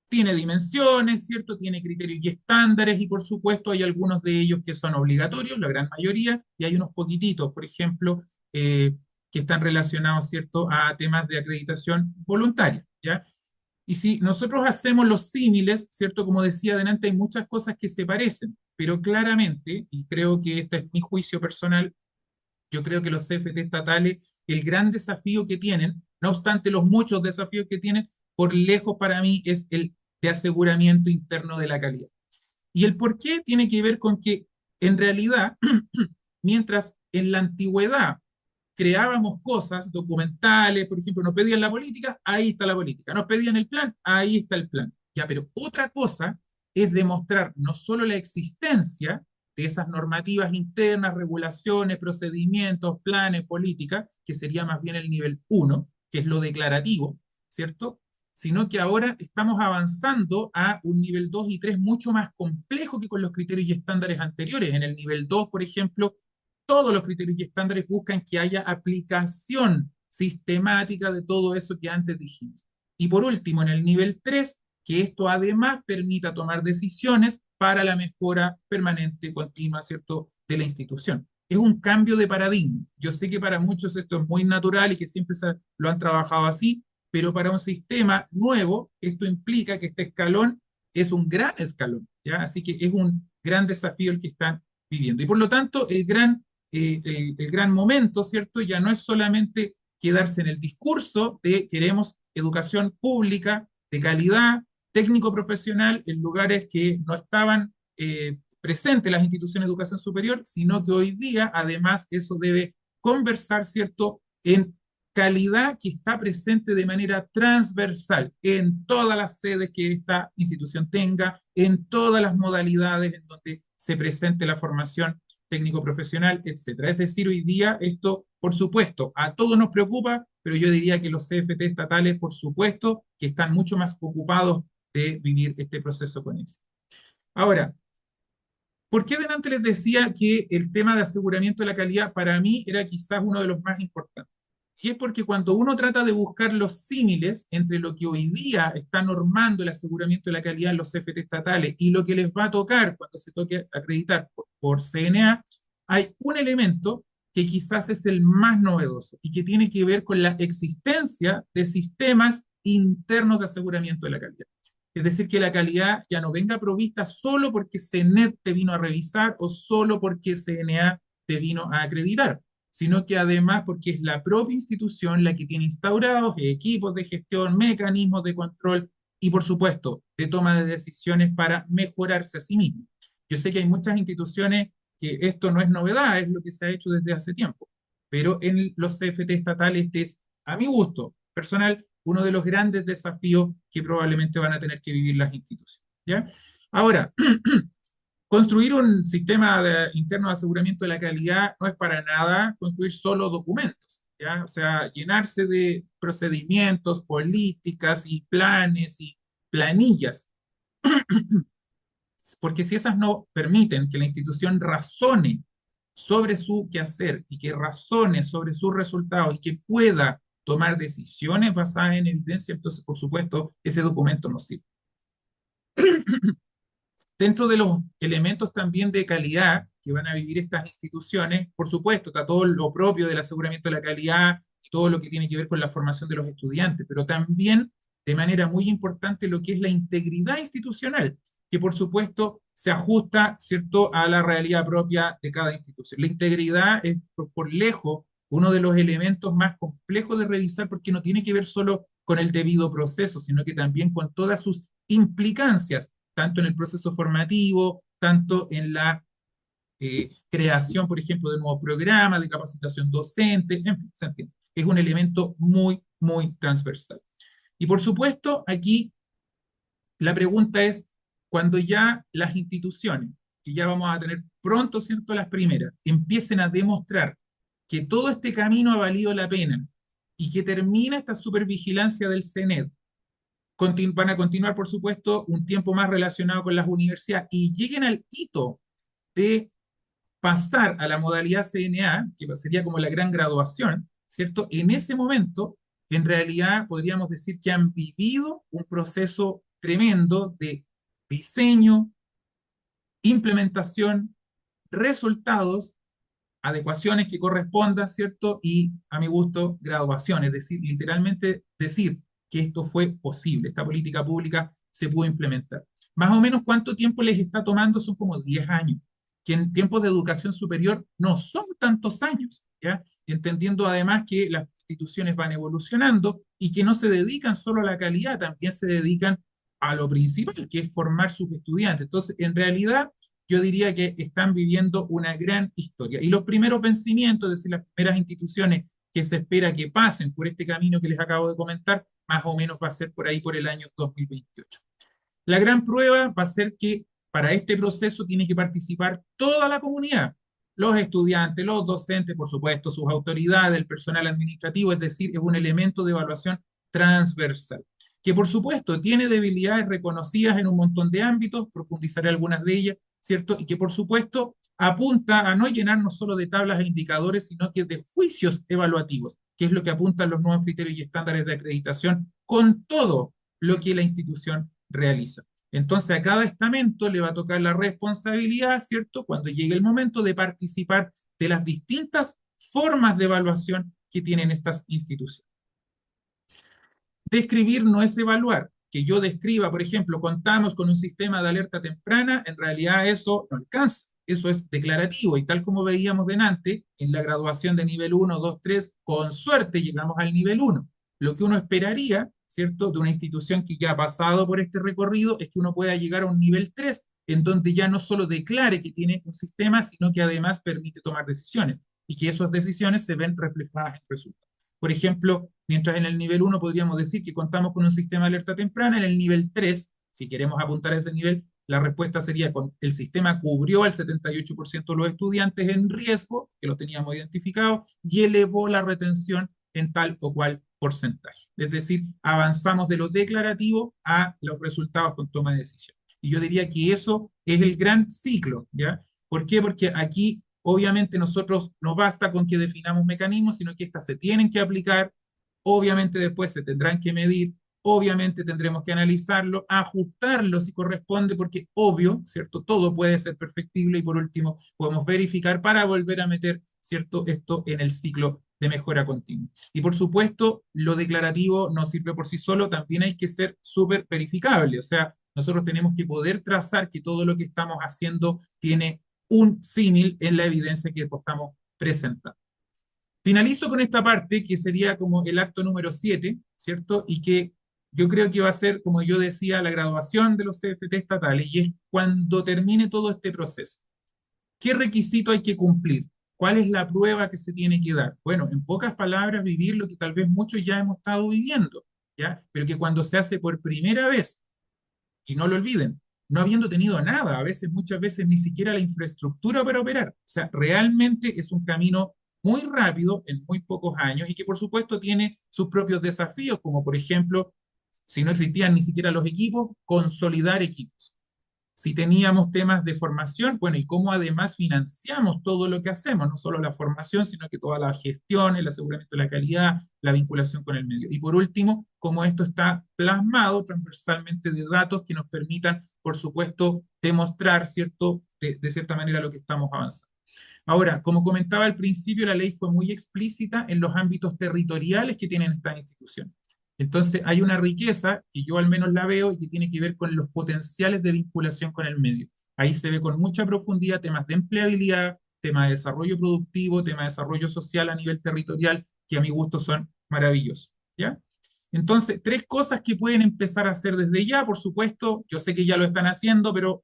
tiene dimensiones, ¿cierto? Tiene criterios y estándares y por supuesto hay algunos de ellos que son obligatorios, la gran mayoría, y hay unos poquititos, por ejemplo, que están relacionados, ¿cierto?, a temas de acreditación voluntaria, ¿ya? Y si nosotros hacemos los símiles, ¿cierto? Como decía adelante, hay muchas cosas que se parecen, pero claramente, y creo que este es mi juicio personal, yo creo que los CFT estatales, el gran desafío que tienen, no obstante los muchos desafíos que tienen, por lejos para mí es el de aseguramiento interno de la calidad. Y el por qué tiene que ver con que, en realidad, mientras en la antigüedad creábamos cosas documentales, por ejemplo, nos pedían la política, ahí está la política, nos pedían el plan, ahí está el plan. Ya, pero otra cosa es demostrar no solo la existencia de esas normativas internas, regulaciones, procedimientos, planes, políticas, que sería más bien el nivel uno, que es lo declarativo, ¿cierto? Sino que ahora estamos avanzando a un nivel 2 y 3 mucho más complejo que con los criterios y estándares anteriores. En el nivel 2, por ejemplo, todos los criterios y estándares buscan que haya aplicación sistemática de todo eso que antes dijimos. Y por último, en el nivel 3, que esto además permita tomar decisiones para la mejora permanente, continua, ¿cierto?, de la institución. Es un cambio de paradigma. Yo sé que para muchos esto es muy natural y que siempre lo han trabajado así, pero para un sistema nuevo, esto implica que este escalón es un gran escalón, ¿ya? Así que es un gran desafío el que están viviendo. Y por lo tanto, el gran momento, ¿cierto? Ya no es solamente quedarse en el discurso de queremos educación pública de calidad, técnico-profesional, en lugares que no estaban presentes las instituciones de educación superior, sino que hoy día, además, eso debe conversar, ¿cierto?, en calidad que está presente de manera transversal en todas las sedes que esta institución tenga, en todas las modalidades en donde se presente la formación técnico profesional, etcétera. Es decir, hoy día esto, por supuesto, a todos nos preocupa, pero yo diría que los CFT estatales, por supuesto, que están mucho más ocupados de vivir este proceso con eso. Ahora, ¿por qué delante les decía que el tema de aseguramiento de la calidad para mí era quizás uno de los más importantes? Y es porque cuando uno trata de buscar los símiles entre lo que hoy día está normando el aseguramiento de la calidad en los CFT estatales y lo que les va a tocar cuando se toque acreditar por CNA, hay un elemento que quizás es el más novedoso y que tiene que ver con la existencia de sistemas internos de aseguramiento de la calidad. Es decir, que la calidad ya no venga provista solo porque CENET te vino a revisar o solo porque CNA te vino a acreditar, sino que además porque es la propia institución la que tiene instaurados equipos de gestión, mecanismos de control y, por supuesto, de toma de decisiones para mejorarse a sí mismo. Yo sé que hay muchas instituciones que esto no es novedad, es lo que se ha hecho desde hace tiempo, pero en los CFT estatales este es, a mi gusto personal, uno de los grandes desafíos que probablemente van a tener que vivir las instituciones, ¿ya? Ahora, Construir un sistema interno de aseguramiento de la calidad no es para nada construir solo documentos, ¿ya? O sea, llenarse de procedimientos, políticas y planes y planillas, porque si esas no permiten que la institución razone sobre su quehacer y que razone sobre sus resultados y que pueda tomar decisiones basadas en evidencia, entonces, por supuesto, ese documento no sirve. Dentro de los elementos también de calidad que van a vivir estas instituciones, por supuesto, está todo lo propio del aseguramiento de la calidad y todo lo que tiene que ver con la formación de los estudiantes, pero también de manera muy importante lo que es la integridad institucional, que por supuesto se ajusta, ¿cierto?, a la realidad propia de cada institución. La integridad es por lejos uno de los elementos más complejos de revisar porque no tiene que ver solo con el debido proceso, sino que también con todas sus implicancias tanto en el proceso formativo, tanto en la creación, por ejemplo, de nuevos programas de capacitación docente, en fin, se entiende. Es un elemento muy, muy transversal. Y por supuesto, aquí la pregunta es, cuando ya las instituciones, que ya vamos a tener pronto, ¿cierto?, las primeras, empiecen a demostrar que todo este camino ha valido la pena y que termina esta supervigilancia del CNED, van a continuar, por supuesto, un tiempo más relacionado con las universidades y lleguen al hito de pasar a la modalidad CNA, que sería como la gran graduación, ¿cierto? En ese momento, en realidad, podríamos decir que han vivido un proceso tremendo de diseño, implementación, resultados, adecuaciones que correspondan, ¿cierto? Y a mi gusto, graduación, es decir, literalmente decir que esto fue posible, esta política pública se pudo implementar. Más o menos cuánto tiempo les está tomando son como 10 años, que en tiempos de educación superior no son tantos años, ¿ya? Entendiendo además que las instituciones van evolucionando y que no se dedican solo a la calidad, también se dedican a lo principal, que es formar sus estudiantes. Entonces, en realidad, yo diría que están viviendo una gran historia. Y los primeros vencimientos, es decir, las primeras instituciones que se espera que pasen por este camino que les acabo de comentar, más o menos va a ser por ahí por el año 2028. La gran prueba va a ser que para este proceso tiene que participar toda la comunidad, los estudiantes, los docentes, por supuesto, sus autoridades, el personal administrativo, es decir, es un elemento de evaluación transversal, que por supuesto tiene debilidades reconocidas en un montón de ámbitos, profundizaré algunas de ellas, ¿cierto? Y que por supuesto apunta a no llenarnos solo de tablas e indicadores, sino que de juicios evaluativos, que es lo que apuntan los nuevos criterios y estándares de acreditación con todo lo que la institución realiza. Entonces a cada estamento le va a tocar la responsabilidad, ¿cierto?, cuando llegue el momento de participar de las distintas formas de evaluación que tienen estas instituciones. Describir no es evaluar. Que yo describa, por ejemplo, contamos con un sistema de alerta temprana, en realidad eso no alcanza. Eso es declarativo y tal como veíamos delante, en la graduación de nivel 1, 2, 3, con suerte llegamos al nivel 1. Lo que uno esperaría, ¿cierto?, de una institución que ya ha pasado por este recorrido es que uno pueda llegar a un nivel 3, en donde ya no solo declare que tiene un sistema, sino que además permite tomar decisiones y que esas decisiones se ven reflejadas en resultados. Por ejemplo, mientras en el nivel 1 podríamos decir que contamos con un sistema de alerta temprana, en el nivel 3, si queremos apuntar a ese nivel, la respuesta sería que el sistema cubrió al 78% de los estudiantes en riesgo, que los teníamos identificados, y elevó la retención en tal o cual porcentaje. Es decir, avanzamos de lo declarativo a los resultados con toma de decisión. Y yo diría que eso es el gran ciclo, ¿ya? ¿Por qué? Porque aquí obviamente nosotros no basta con que definamos mecanismos, sino que estas se tienen que aplicar, obviamente después se tendrán que medir, obviamente tendremos que analizarlo, ajustarlo si corresponde, porque obvio, ¿cierto? Todo puede ser perfectible y por último podemos verificar para volver a meter, ¿cierto? Esto en el ciclo de mejora continua. Y por supuesto, lo declarativo no sirve por sí solo, también hay que ser súper verificable, o sea, nosotros tenemos que poder trazar que todo lo que estamos haciendo tiene un símil en la evidencia que estamos presentando. Finalizo con esta parte que sería como el acto número 7, ¿cierto? Y que yo creo que va a ser, como yo decía, la graduación de los CFT estatales y es cuando termine todo este proceso. ¿Qué requisito hay que cumplir? ¿Cuál es la prueba que se tiene que dar? Bueno, en pocas palabras, vivir lo que tal vez muchos ya hemos estado viviendo, ¿ya? Pero que cuando se hace por primera vez, y no lo olviden, no habiendo tenido nada, a veces, muchas veces ni siquiera la infraestructura para operar. O sea, realmente es un camino muy rápido en muy pocos años y que por supuesto tiene sus propios desafíos, como por ejemplo, si no existían ni siquiera los equipos, consolidar equipos. Si teníamos temas de formación, bueno, y cómo además financiamos todo lo que hacemos, no solo la formación, sino que toda la gestión, el aseguramiento de la calidad, la vinculación con el medio. Y por último, cómo esto está plasmado transversalmente de datos que nos permitan, por supuesto, demostrar, ¿cierto?, de cierta manera lo que estamos avanzando. Ahora, como comentaba al principio, la ley fue muy explícita en los ámbitos territoriales que tienen estas instituciones. Entonces, hay una riqueza que yo al menos la veo y que tiene que ver con los potenciales de vinculación con el medio. Ahí se ve con mucha profundidad temas de empleabilidad, temas de desarrollo productivo, temas de desarrollo social a nivel territorial, que a mi gusto son maravillosos. ¿Ya? Entonces, tres cosas que pueden empezar a hacer desde ya, por supuesto, yo sé que ya lo están haciendo, pero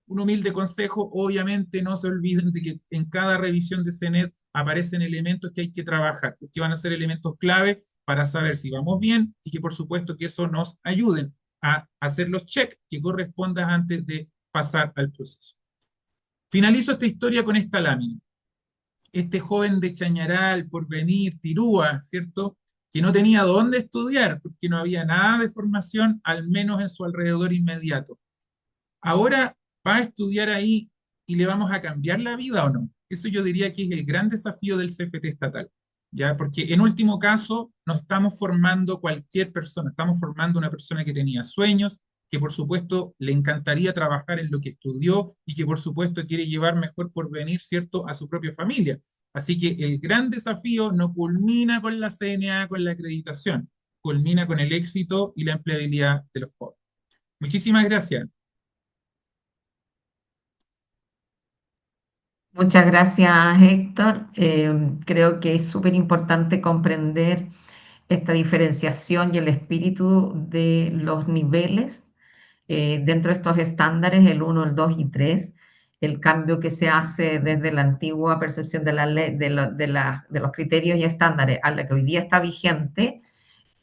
un humilde consejo, obviamente no se olviden de que en cada revisión de CENET aparecen elementos que hay que trabajar, que van a ser elementos clave para saber si vamos bien y que por supuesto que eso nos ayuden a hacer los checks que correspondan antes de pasar al proceso. Finalizo esta historia con esta lámina. Este joven de Chañaral, Porvenir, Tirúa, ¿cierto? Que no tenía dónde estudiar porque no había nada de formación, al menos en su alrededor inmediato. Ahora va a estudiar ahí y le vamos a cambiar la vida o no. Eso yo diría que es el gran desafío del CFT estatal, ¿ya? Porque en último caso no estamos formando cualquier persona, estamos formando una persona que tenía sueños, que por supuesto le encantaría trabajar en lo que estudió y que por supuesto quiere llevar mejor porvenir, ¿cierto?, a su propia familia. Así que el gran desafío no culmina con la CNA, con la acreditación, culmina con el éxito y la empleabilidad de los jóvenes. Muchísimas gracias. Muchas gracias, Héctor. Creo que es súper importante comprender esta diferenciación y el espíritu de los niveles dentro de estos estándares, el uno, el 2 y 3, el cambio que se hace desde la antigua percepción de la ley, de los criterios y estándares a la que hoy día está vigente,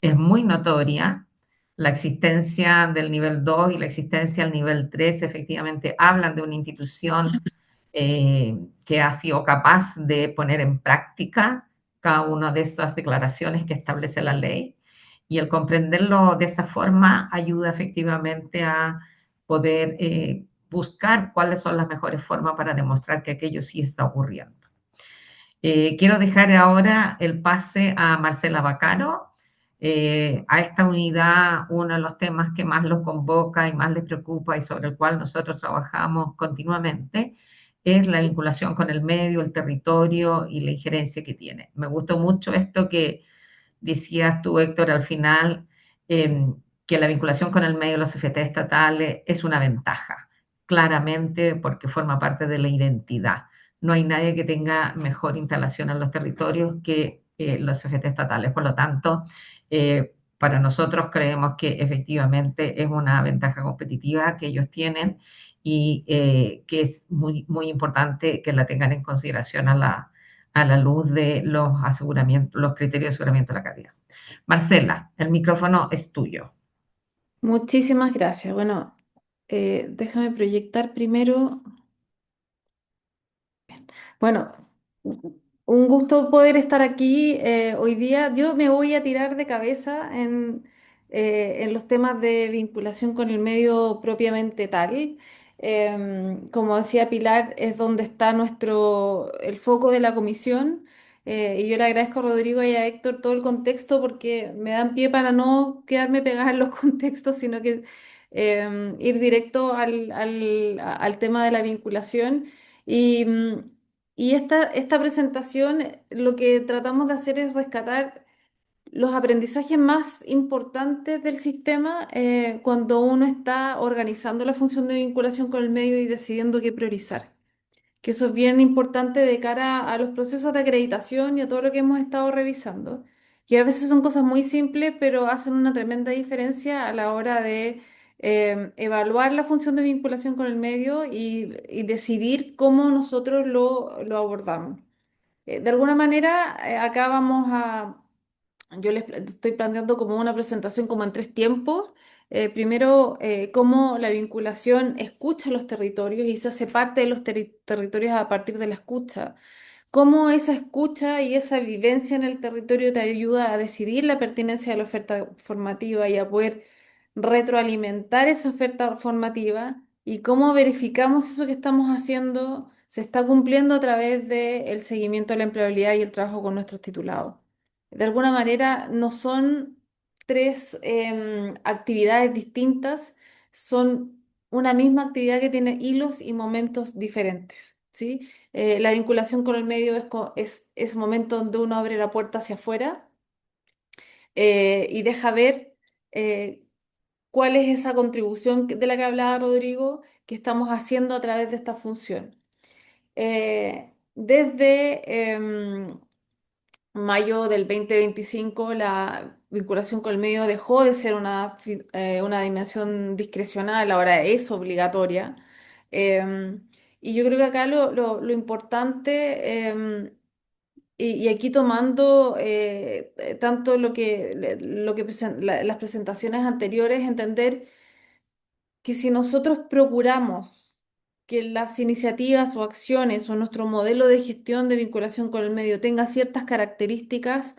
es muy notoria. La existencia del nivel 2 y la existencia del nivel 3 efectivamente hablan de una institución que ha sido capaz de poner en práctica cada una de esas declaraciones que establece la ley. Y el comprenderlo de esa forma ayuda efectivamente a poder buscar cuáles son las mejores formas para demostrar que aquello sí está ocurriendo. Quiero dejar ahora el pase a Marcela Bacaro. A esta unidad, uno de los temas que más los convoca y más les preocupa y sobre el cual nosotros trabajamos continuamente es la vinculación con el medio, el territorio y la injerencia que tiene. Me gustó mucho esto que decías tú, Héctor, al final, eh, que la vinculación con el medio de los CFT estatales es una ventaja, claramente porque forma parte de la identidad. No hay nadie que tenga mejor instalación en los territorios que los CFT estatales. Por lo tanto, para nosotros creemos que efectivamente es una ventaja competitiva que ellos tienen y que es muy, muy importante que la tengan en consideración a la luz de los aseguramientos, los criterios de aseguramiento de la calidad. Marcela, el micrófono es tuyo. Muchísimas gracias. Bueno, déjame proyectar primero. Bueno, un gusto poder estar aquí hoy día. Yo me voy a tirar de cabeza en los temas de vinculación con el medio propiamente tal. Como decía Pilar, es donde está el foco de la comisión. Y yo le agradezco a Rodrigo y a Héctor todo el contexto porque me dan pie para no quedarme pegada en los contextos, sino que ir directo al tema de la vinculación. Y, y esta presentación, lo que tratamos de hacer es rescatar los aprendizajes más importantes del sistema cuando uno está organizando la función de vinculación con el medio y decidiendo qué priorizar. Que eso es bien importante de cara a los procesos de acreditación y a todo lo que hemos estado revisando. Y a veces son cosas muy simples, pero hacen una tremenda diferencia a la hora de evaluar la función de vinculación con el medio y decidir cómo nosotros lo abordamos. De alguna manera, yo les estoy planteando como una presentación como en tres tiempos. Primero, cómo la vinculación escucha los territorios y se hace parte de los territorios a partir de la escucha. Cómo esa escucha y esa vivencia en el territorio te ayuda a decidir la pertinencia de la oferta formativa y a poder retroalimentar esa oferta formativa y cómo verificamos eso que estamos haciendo se está cumpliendo a través del seguimiento de la empleabilidad y el trabajo con nuestros titulados. De alguna manera, no son tres actividades distintas, son una misma actividad que tiene hilos y momentos diferentes, ¿sí? La vinculación con el medio es momento donde uno abre la puerta hacia afuera y deja ver eh, cuál es esa contribución de la que hablaba Rodrigo que estamos haciendo a través de esta función. Desde mayo del 2025, la vinculación con el medio dejó de ser una dimensión discrecional, ahora es obligatoria. Em, y yo creo que acá lo importante, y aquí tomando tanto las presentaciones anteriores, entender que si nosotros procuramos que las iniciativas o acciones o nuestro modelo de gestión de vinculación con el medio tenga ciertas características,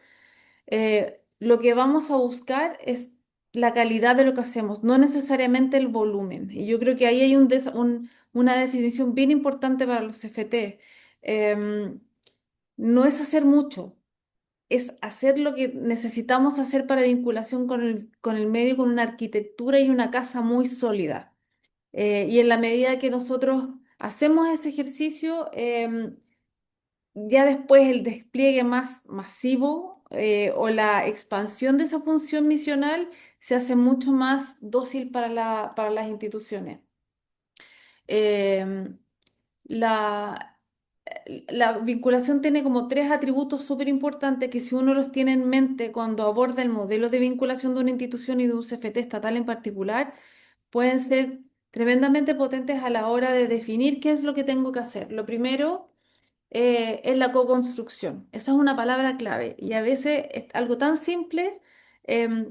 lo que vamos a buscar es la calidad de lo que hacemos, no necesariamente el volumen. Y yo creo que ahí hay una definición bien importante para los CFT. Em, no es hacer mucho, es hacer lo que necesitamos hacer para vinculación con el medio, con una arquitectura y una casa muy sólida. Y en la medida que nosotros hacemos ese ejercicio, ya después el despliegue más masivo o la expansión de esa función misional se hace mucho más dócil para las instituciones. Em, la, la vinculación tiene como tres atributos súper importantes que si uno los tiene en mente cuando aborda el modelo de vinculación de una institución y de un CFT estatal en particular, pueden ser tremendamente potentes a la hora de definir qué es lo que tengo que hacer. Lo primero es la co-construcción. Esa es una palabra clave y a veces algo tan simple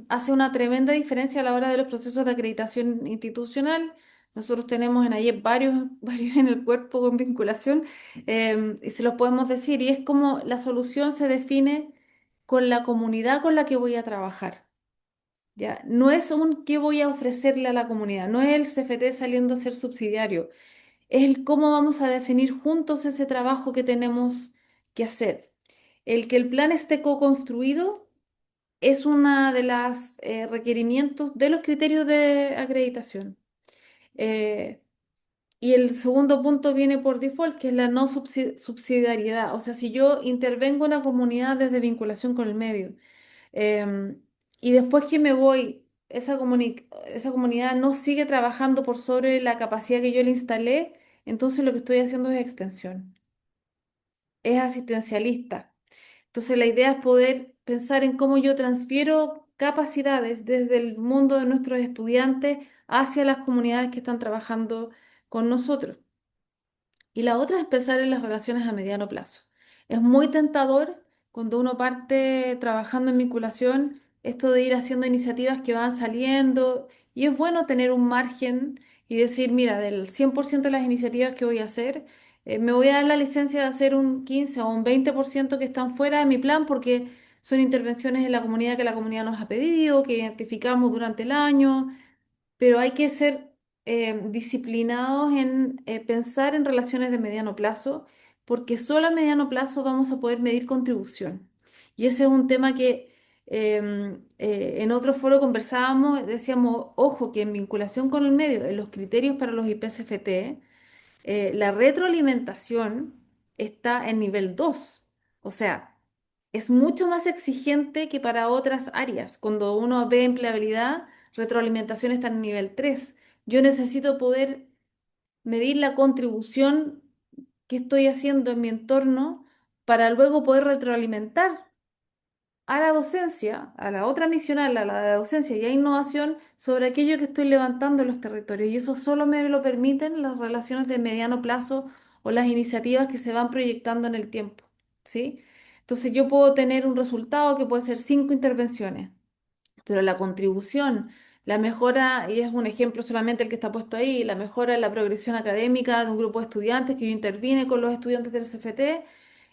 hace una tremenda diferencia a la hora de los procesos de acreditación institucional. Nosotros tenemos en AYEP varios en el cuerpo con vinculación y se los podemos decir y es como la solución se define con la comunidad con la que voy a trabajar. ¿Ya? No es un qué voy a ofrecerle a la comunidad, no es el CFT saliendo a ser subsidiario, es el cómo vamos a definir juntos ese trabajo que tenemos que hacer. El que el plan esté co-construido es una de las requerimientos de los criterios de acreditación. Eh, y el segundo punto viene por default, que es la no subsidiariedad. O sea, si yo intervengo en la comunidad desde vinculación con el medio, Em, y después que me voy, esa comunidad no sigue trabajando por sobre la capacidad que yo le instalé, entonces lo que estoy haciendo es extensión, es asistencialista. Entonces la idea es poder pensar en cómo yo transfiero capacidades desde el mundo de nuestros estudiantes hacia las comunidades que están trabajando con nosotros. Y la otra es pensar en las relaciones a mediano plazo. Es muy tentador cuando uno parte trabajando en vinculación, esto de ir haciendo iniciativas que van saliendo, y es bueno tener un margen y decir, mira, del 100% de las iniciativas que voy a hacer, me voy a dar la licencia de hacer un 15 o un 20% que están fuera de mi plan porque son intervenciones en la comunidad que la comunidad nos ha pedido, que identificamos durante el año, pero hay que ser disciplinados en pensar en relaciones de mediano plazo, porque solo a mediano plazo vamos a poder medir contribución. Y ese es un tema que en otro foro conversábamos, decíamos, ojo, que en vinculación con el medio, en los criterios para los IPSFT, la retroalimentación está en nivel 2, o sea, es mucho más exigente que para otras áreas. Cuando uno ve empleabilidad, retroalimentación está en nivel 3. Yo necesito poder medir la contribución que estoy haciendo en mi entorno para luego poder retroalimentar a la docencia, a la otra misional, a la docencia y a innovación sobre aquello que estoy levantando en los territorios. Y eso solo me lo permiten las relaciones de mediano plazo o las iniciativas que se van proyectando en el tiempo, ¿sí? Entonces yo puedo tener un resultado que puede ser 5 intervenciones, pero la contribución La mejora, y es un ejemplo solamente el que está puesto ahí, la mejora en la progresión académica de un grupo de estudiantes que yo intervine con los estudiantes del CFT,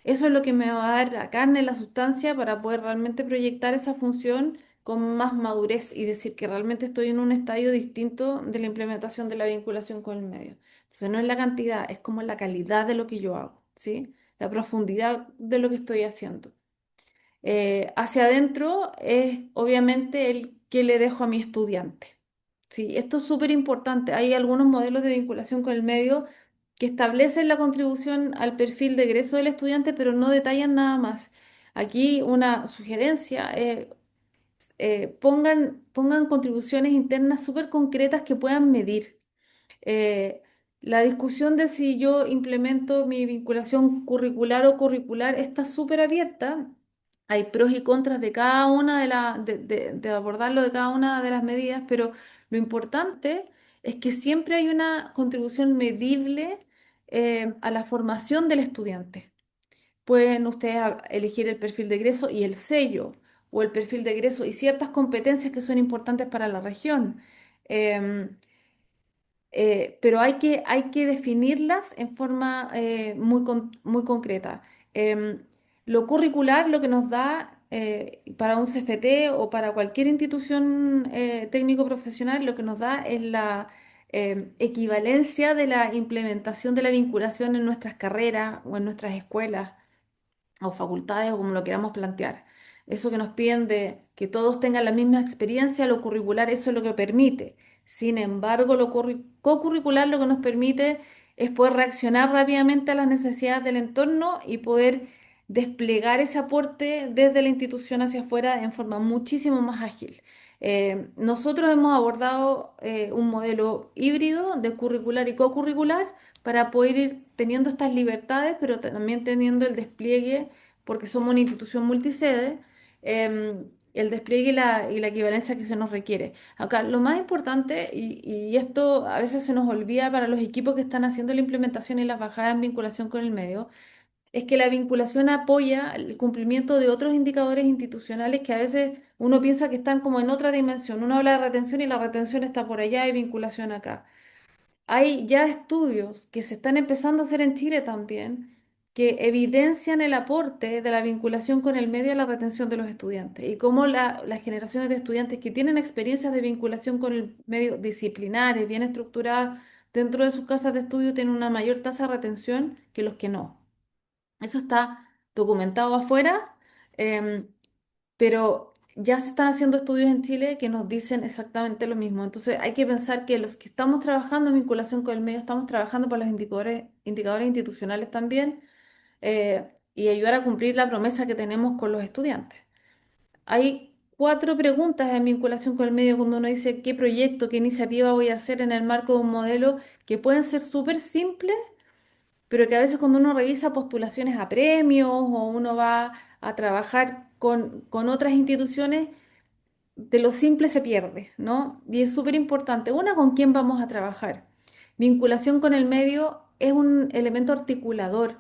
eso es lo que me va a dar la carne, la sustancia para poder realmente proyectar esa función con más madurez y decir que realmente estoy en un estadio distinto de la implementación de la vinculación con el medio. Entonces no es la cantidad, es como la calidad de lo que yo hago, ¿sí? La profundidad de lo que estoy haciendo. Hacia adentro es obviamente el que le dejo a mi estudiante. Sí, esto es súper importante. Hay algunos modelos de vinculación con el medio que establecen la contribución al perfil de egreso del estudiante, pero no detallan nada más. Aquí una sugerencia, pongan contribuciones internas súper concretas que puedan medir. Eh, la discusión de si yo implemento mi vinculación curricular o curricular está súper abierta. Hay pros y contras de cada una de abordarlo de cada una de las medidas, pero lo importante es que siempre hay una contribución medible a la formación del estudiante. Pueden ustedes elegir el perfil de egreso y el sello, o el perfil de egreso y ciertas competencias que son importantes para la región. Em, pero hay que definirlas en forma muy concreta. Lo curricular, lo que nos da para un CFT o para cualquier institución técnico profesional, lo que nos da es la equivalencia de la implementación de la vinculación en nuestras carreras o en nuestras escuelas o facultades o como lo queramos plantear. Eso que nos piden de que todos tengan la misma experiencia, lo curricular, eso es lo que permite. Sin embargo, lo co-curricular lo que nos permite es poder reaccionar rápidamente a las necesidades del entorno y poder desplegar ese aporte desde la institución hacia afuera en forma muchísimo más ágil. Nosotros hemos abordado un modelo híbrido de curricular y co-curricular para poder ir teniendo estas libertades, pero también teniendo el despliegue, porque somos una institución multisede, el despliegue y la equivalencia que se nos requiere. Acá, lo más importante, y esto a veces se nos olvida para los equipos que están haciendo la implementación y las bajadas en vinculación con el medio, es que la vinculación apoya el cumplimiento de otros indicadores institucionales que a veces uno piensa que están como en otra dimensión. Uno habla de retención y la retención está por allá y vinculación acá. Hay ya estudios que se están empezando a hacer en Chile también que evidencian el aporte de la vinculación con el medio a la retención de los estudiantes y cómo las generaciones de estudiantes que tienen experiencias de vinculación con el medio disciplinares, bien estructuradas dentro de sus casas de estudio, tienen una mayor tasa de retención que los que no. Eso está documentado afuera, em, pero ya se están haciendo estudios en Chile que nos dicen exactamente lo mismo. Entonces hay que pensar que los que estamos trabajando en vinculación con el medio estamos trabajando para los indicadores institucionales también y ayudar a cumplir la promesa que tenemos con los estudiantes. Hay cuatro preguntas en vinculación con el medio cuando uno dice qué proyecto, qué iniciativa voy a hacer en el marco de un modelo que pueden ser súper simples pero que a veces cuando uno revisa postulaciones a premios o uno va a trabajar con otras instituciones, de lo simple se pierde, ¿no? Y es súper importante. Una, ¿con quién vamos a trabajar? Vinculación con el medio es un elemento articulador.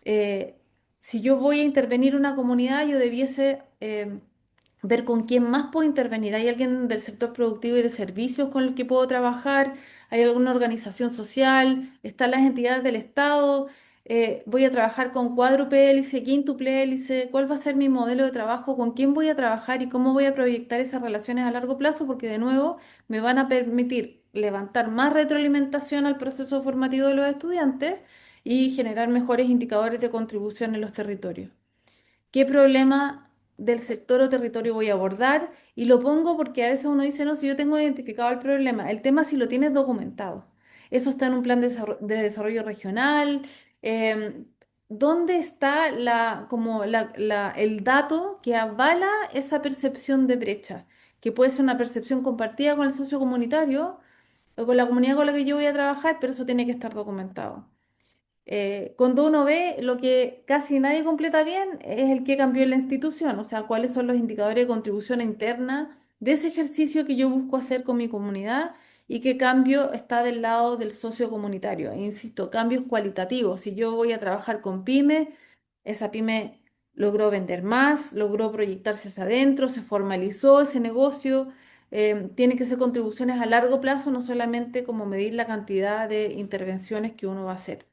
Eh, si yo voy a intervenir en una comunidad, yo debiese ver con quién más puedo intervenir. ¿Hay alguien del sector productivo y de servicios con el que puedo trabajar? ¿Hay alguna organización social? ¿Están las entidades del Estado? ¿Voy a trabajar con cuádruple hélice, quíntuple hélice? ¿Cuál va a ser mi modelo de trabajo? ¿Con quién voy a trabajar y cómo voy a proyectar esas relaciones a largo plazo? Porque de nuevo me van a permitir levantar más retroalimentación al proceso formativo de los estudiantes y generar mejores indicadores de contribución en los territorios. ¿Qué problema del sector o territorio voy a abordar? Y lo pongo porque a veces uno dice, no, si yo tengo identificado el problema, el tema si lo tienes documentado. Eso está en un plan de desarrollo regional. Em, ¿Dónde está el dato que avala esa percepción de brecha? Que puede ser una percepción compartida con el socio comunitario o con la comunidad con la que yo voy a trabajar, pero eso tiene que estar documentado. Cuando uno ve lo que casi nadie completa bien es el que cambió en la institución, o sea, cuáles son los indicadores de contribución interna de ese ejercicio que yo busco hacer con mi comunidad y qué cambio está del lado del socio comunitario. E insisto, cambios cualitativos. Si yo voy a trabajar con pyme, esa pyme logró vender más, logró proyectarse hacia adentro, se formalizó ese negocio, tienen que ser contribuciones a largo plazo, no solamente como medir la cantidad de intervenciones que uno va a hacer.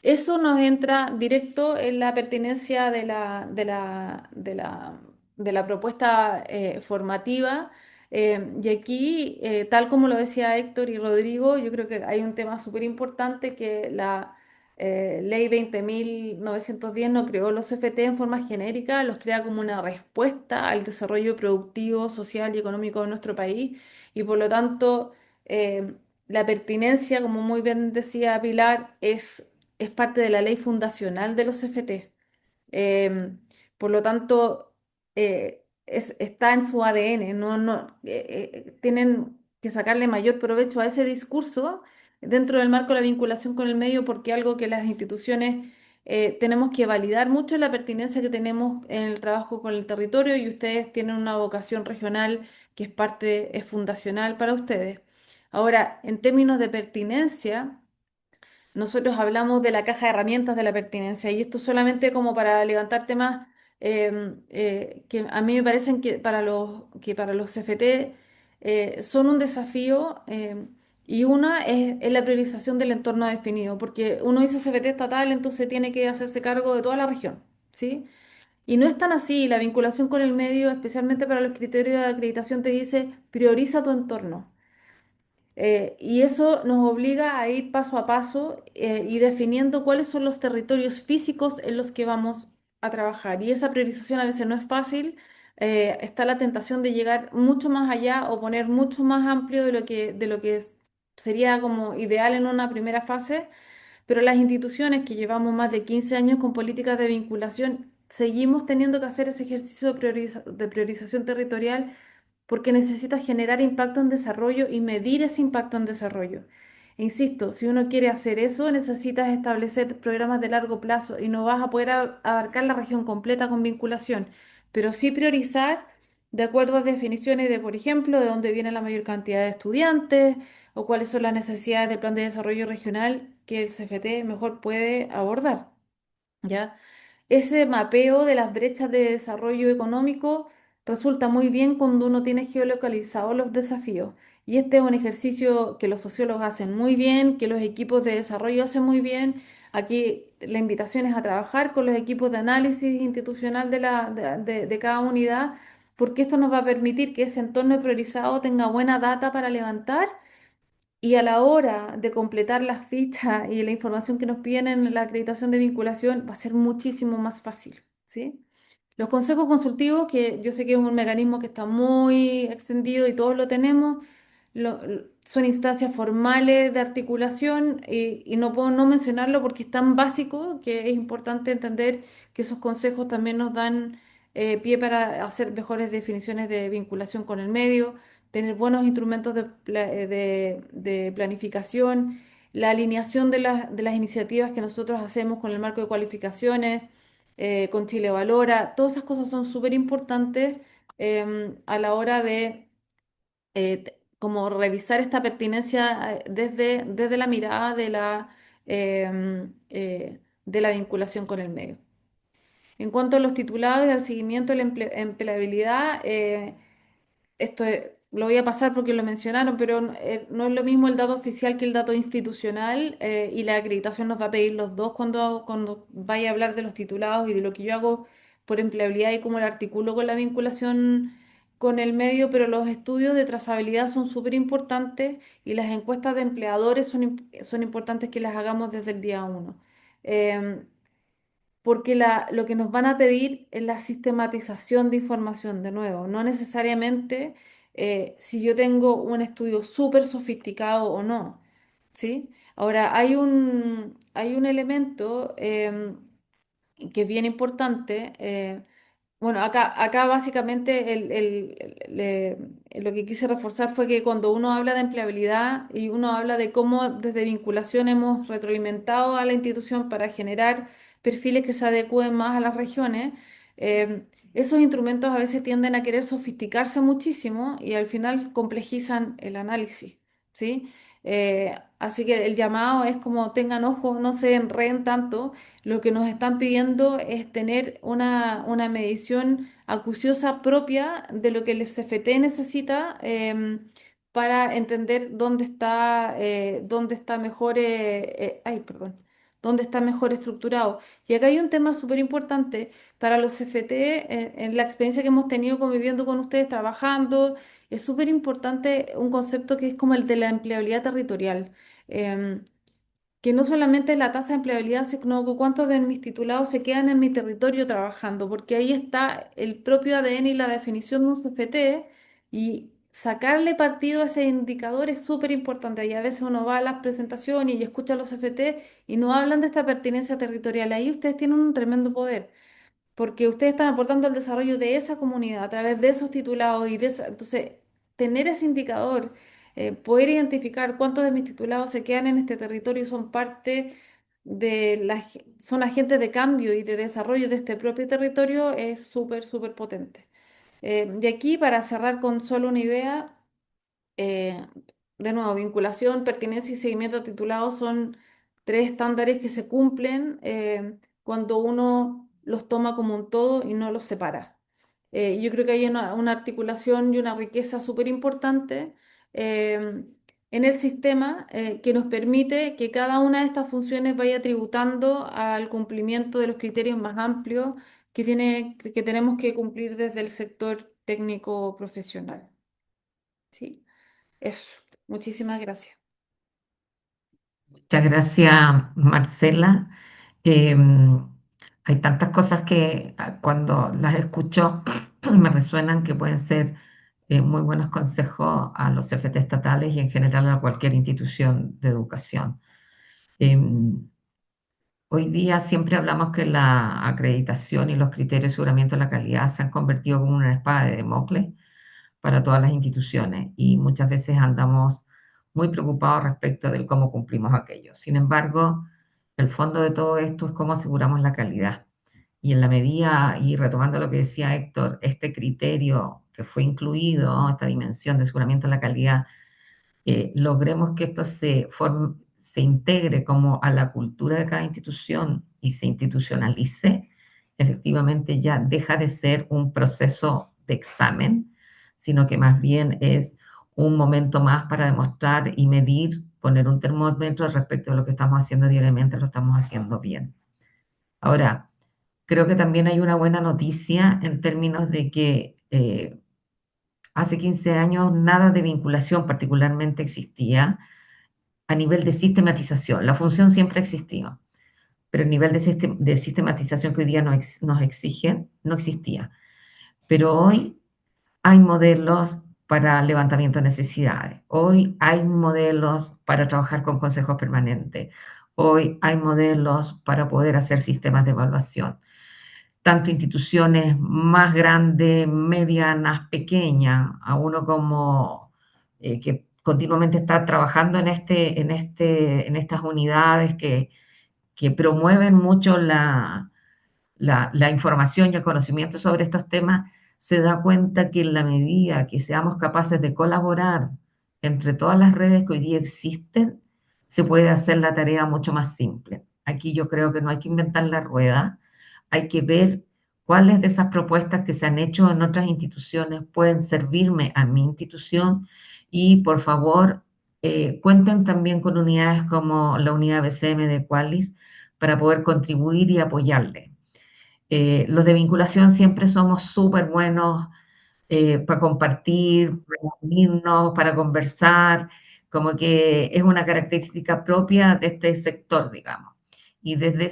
Eso nos entra directo en la pertinencia de la propuesta formativa. Y aquí, tal como lo decía Héctor y Rodrigo, yo creo que hay un tema súper importante que la ley 20.910 no creó los CFT en forma genérica, los crea como una respuesta al desarrollo productivo, social y económico de nuestro país. Y por lo tanto, la pertinencia, como muy bien decía Pilar, es parte de la ley fundacional de los CFT. Por lo tanto, está en su ADN. Tienen que sacarle mayor provecho a ese discurso dentro del marco de la vinculación con el medio, porque algo que las instituciones tenemos que validar mucho es la pertinencia que tenemos en el trabajo con el territorio, y ustedes tienen una vocación regional que es fundacional para ustedes. Ahora, en términos de pertinencia, nosotros hablamos de la caja de herramientas de la pertinencia, y esto solamente como para levantar temas que a mí me parecen que para los CFT son un desafío, y una es la priorización del entorno definido, porque uno dice CFT estatal, entonces tiene que hacerse cargo de toda la región, ¿sí? Y no es tan así. La vinculación con el medio, especialmente para los criterios de acreditación, te dice prioriza tu entorno. Y eso nos obliga a ir paso a paso y definiendo cuáles son los territorios físicos en los que vamos a trabajar. Y esa priorización a veces no es fácil. Está la tentación de llegar mucho más allá o poner mucho más amplio de lo que sería como ideal en una primera fase, pero las instituciones que llevamos más de 15 años con políticas de vinculación seguimos teniendo que hacer ese ejercicio de priorización territorial, porque necesitas generar impacto en desarrollo y medir ese impacto en desarrollo. E insisto, si uno quiere hacer eso, necesitas establecer programas de largo plazo y no vas a poder abarcar la región completa con vinculación, pero sí priorizar de acuerdo a definiciones de, por ejemplo, de dónde viene la mayor cantidad de estudiantes o cuáles son las necesidades del plan de desarrollo regional que el CFT mejor puede abordar. ¿Ya? Ese mapeo de las brechas de desarrollo económico resulta muy bien cuando uno tiene geolocalizados los desafíos. Y este es un ejercicio que los sociólogos hacen muy bien, que los equipos de desarrollo hacen muy bien. Aquí la invitación es a trabajar con los equipos de análisis institucional de cada unidad, porque esto nos va a permitir que ese entorno priorizado tenga buena data para levantar, y a la hora de completar las fichas y la información que nos piden en la acreditación de vinculación va a ser muchísimo más fácil, ¿sí? Los consejos consultivos, que yo sé que es un mecanismo que está muy extendido y todos lo tenemos, son instancias formales de articulación, y no puedo no mencionarlo porque es tan básico que es importante entender que esos consejos también nos dan pie para hacer mejores definiciones de vinculación con el medio, tener buenos instrumentos de planificación, la alineación de las iniciativas que nosotros hacemos con el marco de cualificaciones, con Chile Valora. Todas esas cosas son súper importantes a la hora de como revisar esta pertinencia desde la mirada de la vinculación con el medio. En cuanto a los titulados y al seguimiento de la empleabilidad, lo voy a pasar porque lo mencionaron, pero no es lo mismo el dato oficial que el dato institucional, y la acreditación nos va a pedir los dos cuando vaya a hablar de los titulados y de lo que yo hago por empleabilidad y cómo lo articulo con la vinculación con el medio, pero los estudios de trazabilidad son súper importantes, y las encuestas de empleadores son importantes que las hagamos desde el día uno. Em, Porque lo que nos van a pedir es la sistematización de información, de nuevo, no necesariamente si yo tengo un estudio súper sofisticado o no, ¿sí? Ahora, hay un elemento que es bien importante. Bueno, acá básicamente lo que quise reforzar fue que cuando uno habla de empleabilidad y uno habla de cómo desde vinculación hemos retroalimentado a la institución para generar perfiles que se adecúen más a las regiones, esos instrumentos a veces tienden a querer sofisticarse muchísimo y al final complejizan el análisis. ¿sí? Así que el llamado es como tengan ojo, no se enreden tanto. Lo que nos están pidiendo es tener una medición acuciosa propia de lo que el CFT necesita para entender dónde está mejor, ay, perdón, dónde está mejor estructurado. Y acá hay un tema súper importante para los CFT, en la experiencia que hemos tenido conviviendo con ustedes, trabajando. Es súper importante un concepto que es como el de la empleabilidad territorial, em, que no solamente es la tasa de empleabilidad, sino que cuántos de mis titulados se quedan en mi territorio trabajando, porque ahí está el propio ADN y la definición de un CFT y sacarle partido a ese indicador es súper importante. Y a veces uno va a las presentaciones y escucha a los CFT y no hablan de esta pertinencia territorial. Ahí ustedes tienen un tremendo poder porque ustedes están aportando al desarrollo de esa comunidad a través de esos titulados entonces, tener ese indicador, poder identificar cuántos de mis titulados se quedan en este territorio y son parte son agentes de cambio y de desarrollo de este propio territorio es súper, súper potente. De aquí, para cerrar con solo una idea, eh, de nuevo, vinculación, pertinencia y seguimiento a titulados son tres estándares que se cumplen cuando uno los toma como un todo y no los separa. Yo creo que hay una articulación y una riqueza súper importante eh, en el sistema que nos permite que cada una de estas funciones vaya tributando al cumplimiento de los criterios más amplios que tenemos que cumplir desde el sector técnico profesional. ¿Sí? Eso. Muchísimas gracias. Muchas gracias, Marcela. Eh, Hay tantas cosas que cuando las escucho me resuenan que pueden ser muy buenos consejos a los CFT estatales y en general a cualquier institución de educación. Eh, Hoy día siempre hablamos que la acreditación y los criterios de aseguramiento de la calidad se han convertido como una espada de Damocles para todas las instituciones y muchas veces andamos muy preocupados respecto de cómo cumplimos aquello. Sin embargo, el fondo de todo esto es cómo aseguramos la calidad. Y en la medida, y retomando lo que decía Héctor, este criterio que fue incluido, ¿no? Esta dimensión de aseguramiento de la calidad, logremos que esto se integre como a la cultura de cada institución y se institucionalice, efectivamente ya deja de ser un proceso de examen, sino que más bien es un momento más para demostrar y medir, poner un termómetro respecto a lo que estamos haciendo diariamente, lo estamos haciendo bien. Ahora, creo que también hay una buena noticia en términos de que hace 15 años nada de vinculación particularmente existía a nivel de sistematización. La función siempre ha existido, pero el nivel de sistematización que hoy día nos exigen no existía. Pero hoy hay modelos para levantamiento de necesidades, hoy hay modelos para trabajar con consejos permanentes, hoy hay modelos para poder hacer sistemas de evaluación, tanto instituciones más grandes, medianas, pequeñas, a uno como que continuamente está trabajando en estas unidades que promueven mucho la información y el conocimiento sobre estos temas, se da cuenta que en la medida que seamos capaces de colaborar entre todas las redes que hoy día existen, se puede hacer la tarea mucho más simple. Aquí yo creo que no hay que inventar la rueda, hay que ver cuáles de esas propuestas que se han hecho en otras instituciones pueden servirme a mi institución y por favor cuenten también con unidades como la unidad BCM de Qualis para poder contribuir y apoyarle. Los de vinculación siempre somos súper buenos para compartir, para unirnos, para conversar, como que es una característica propia de este sector, digamos. Y desde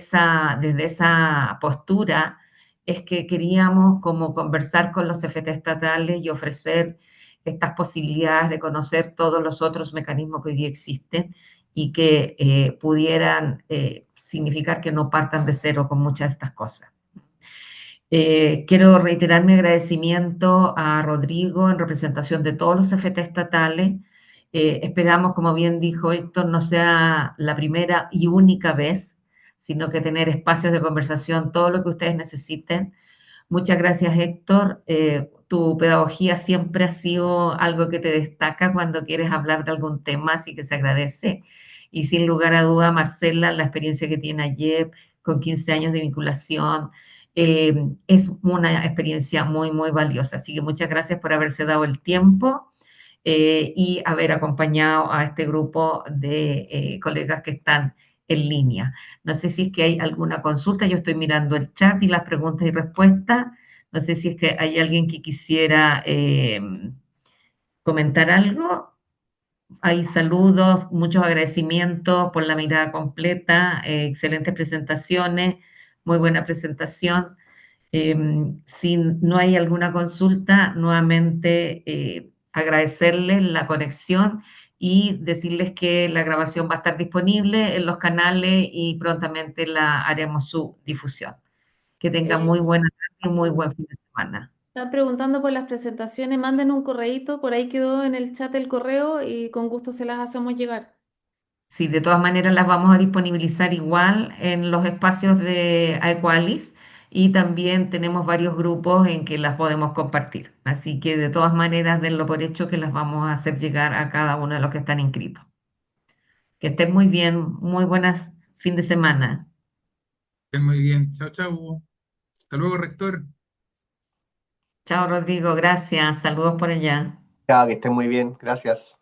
esa postura es que queríamos como conversar con los CFT estatales y ofrecer estas posibilidades de conocer todos los otros mecanismos que hoy día existen y que pudieran significar que no partan de cero con muchas de estas cosas. Quiero reiterar mi agradecimiento a Rodrigo en representación de todos los CFT estatales. Esperamos, como bien dijo Héctor, no sea la primera y única vez, sino que tener espacios de conversación, todo lo que ustedes necesiten. Muchas gracias, Héctor. tu pedagogía siempre ha sido algo que te destaca cuando quieres hablar de algún tema, así que se agradece. Y sin lugar a duda, Marcela, la experiencia que tiene ayer con 15 años de vinculación, es una experiencia muy, muy valiosa. Así que muchas gracias por haberse dado el tiempo y haber acompañado a este grupo de colegas que están en línea. No sé si es que hay alguna consulta, yo estoy mirando el chat y las preguntas y respuestas. No sé si es que hay alguien que quisiera comentar algo. Hay saludos, muchos agradecimientos por la mirada completa, excelentes presentaciones, muy buena presentación. Si no hay alguna consulta, nuevamente agradecerles la conexión y decirles que la grabación va a estar disponible en los canales y prontamente la haremos su difusión. Que tengan muy Eh, buena tarde y muy buen fin de semana. Están preguntando por las presentaciones, manden un correíto, por ahí quedó en el chat el correo y con gusto se las hacemos llegar. Sí, de todas maneras las vamos a disponibilizar igual en los espacios de Aequalis y también tenemos varios grupos en que las podemos compartir. Así que de todas maneras denlo por hecho que las vamos a hacer llegar a cada uno de los que están inscritos. Que estén muy bien, muy buenas fin de semana. Estén muy bien. Chao, chao. Hasta luego, rector. Chao Rodrigo, gracias. Saludos por allá. Chao, que estén muy bien. Gracias.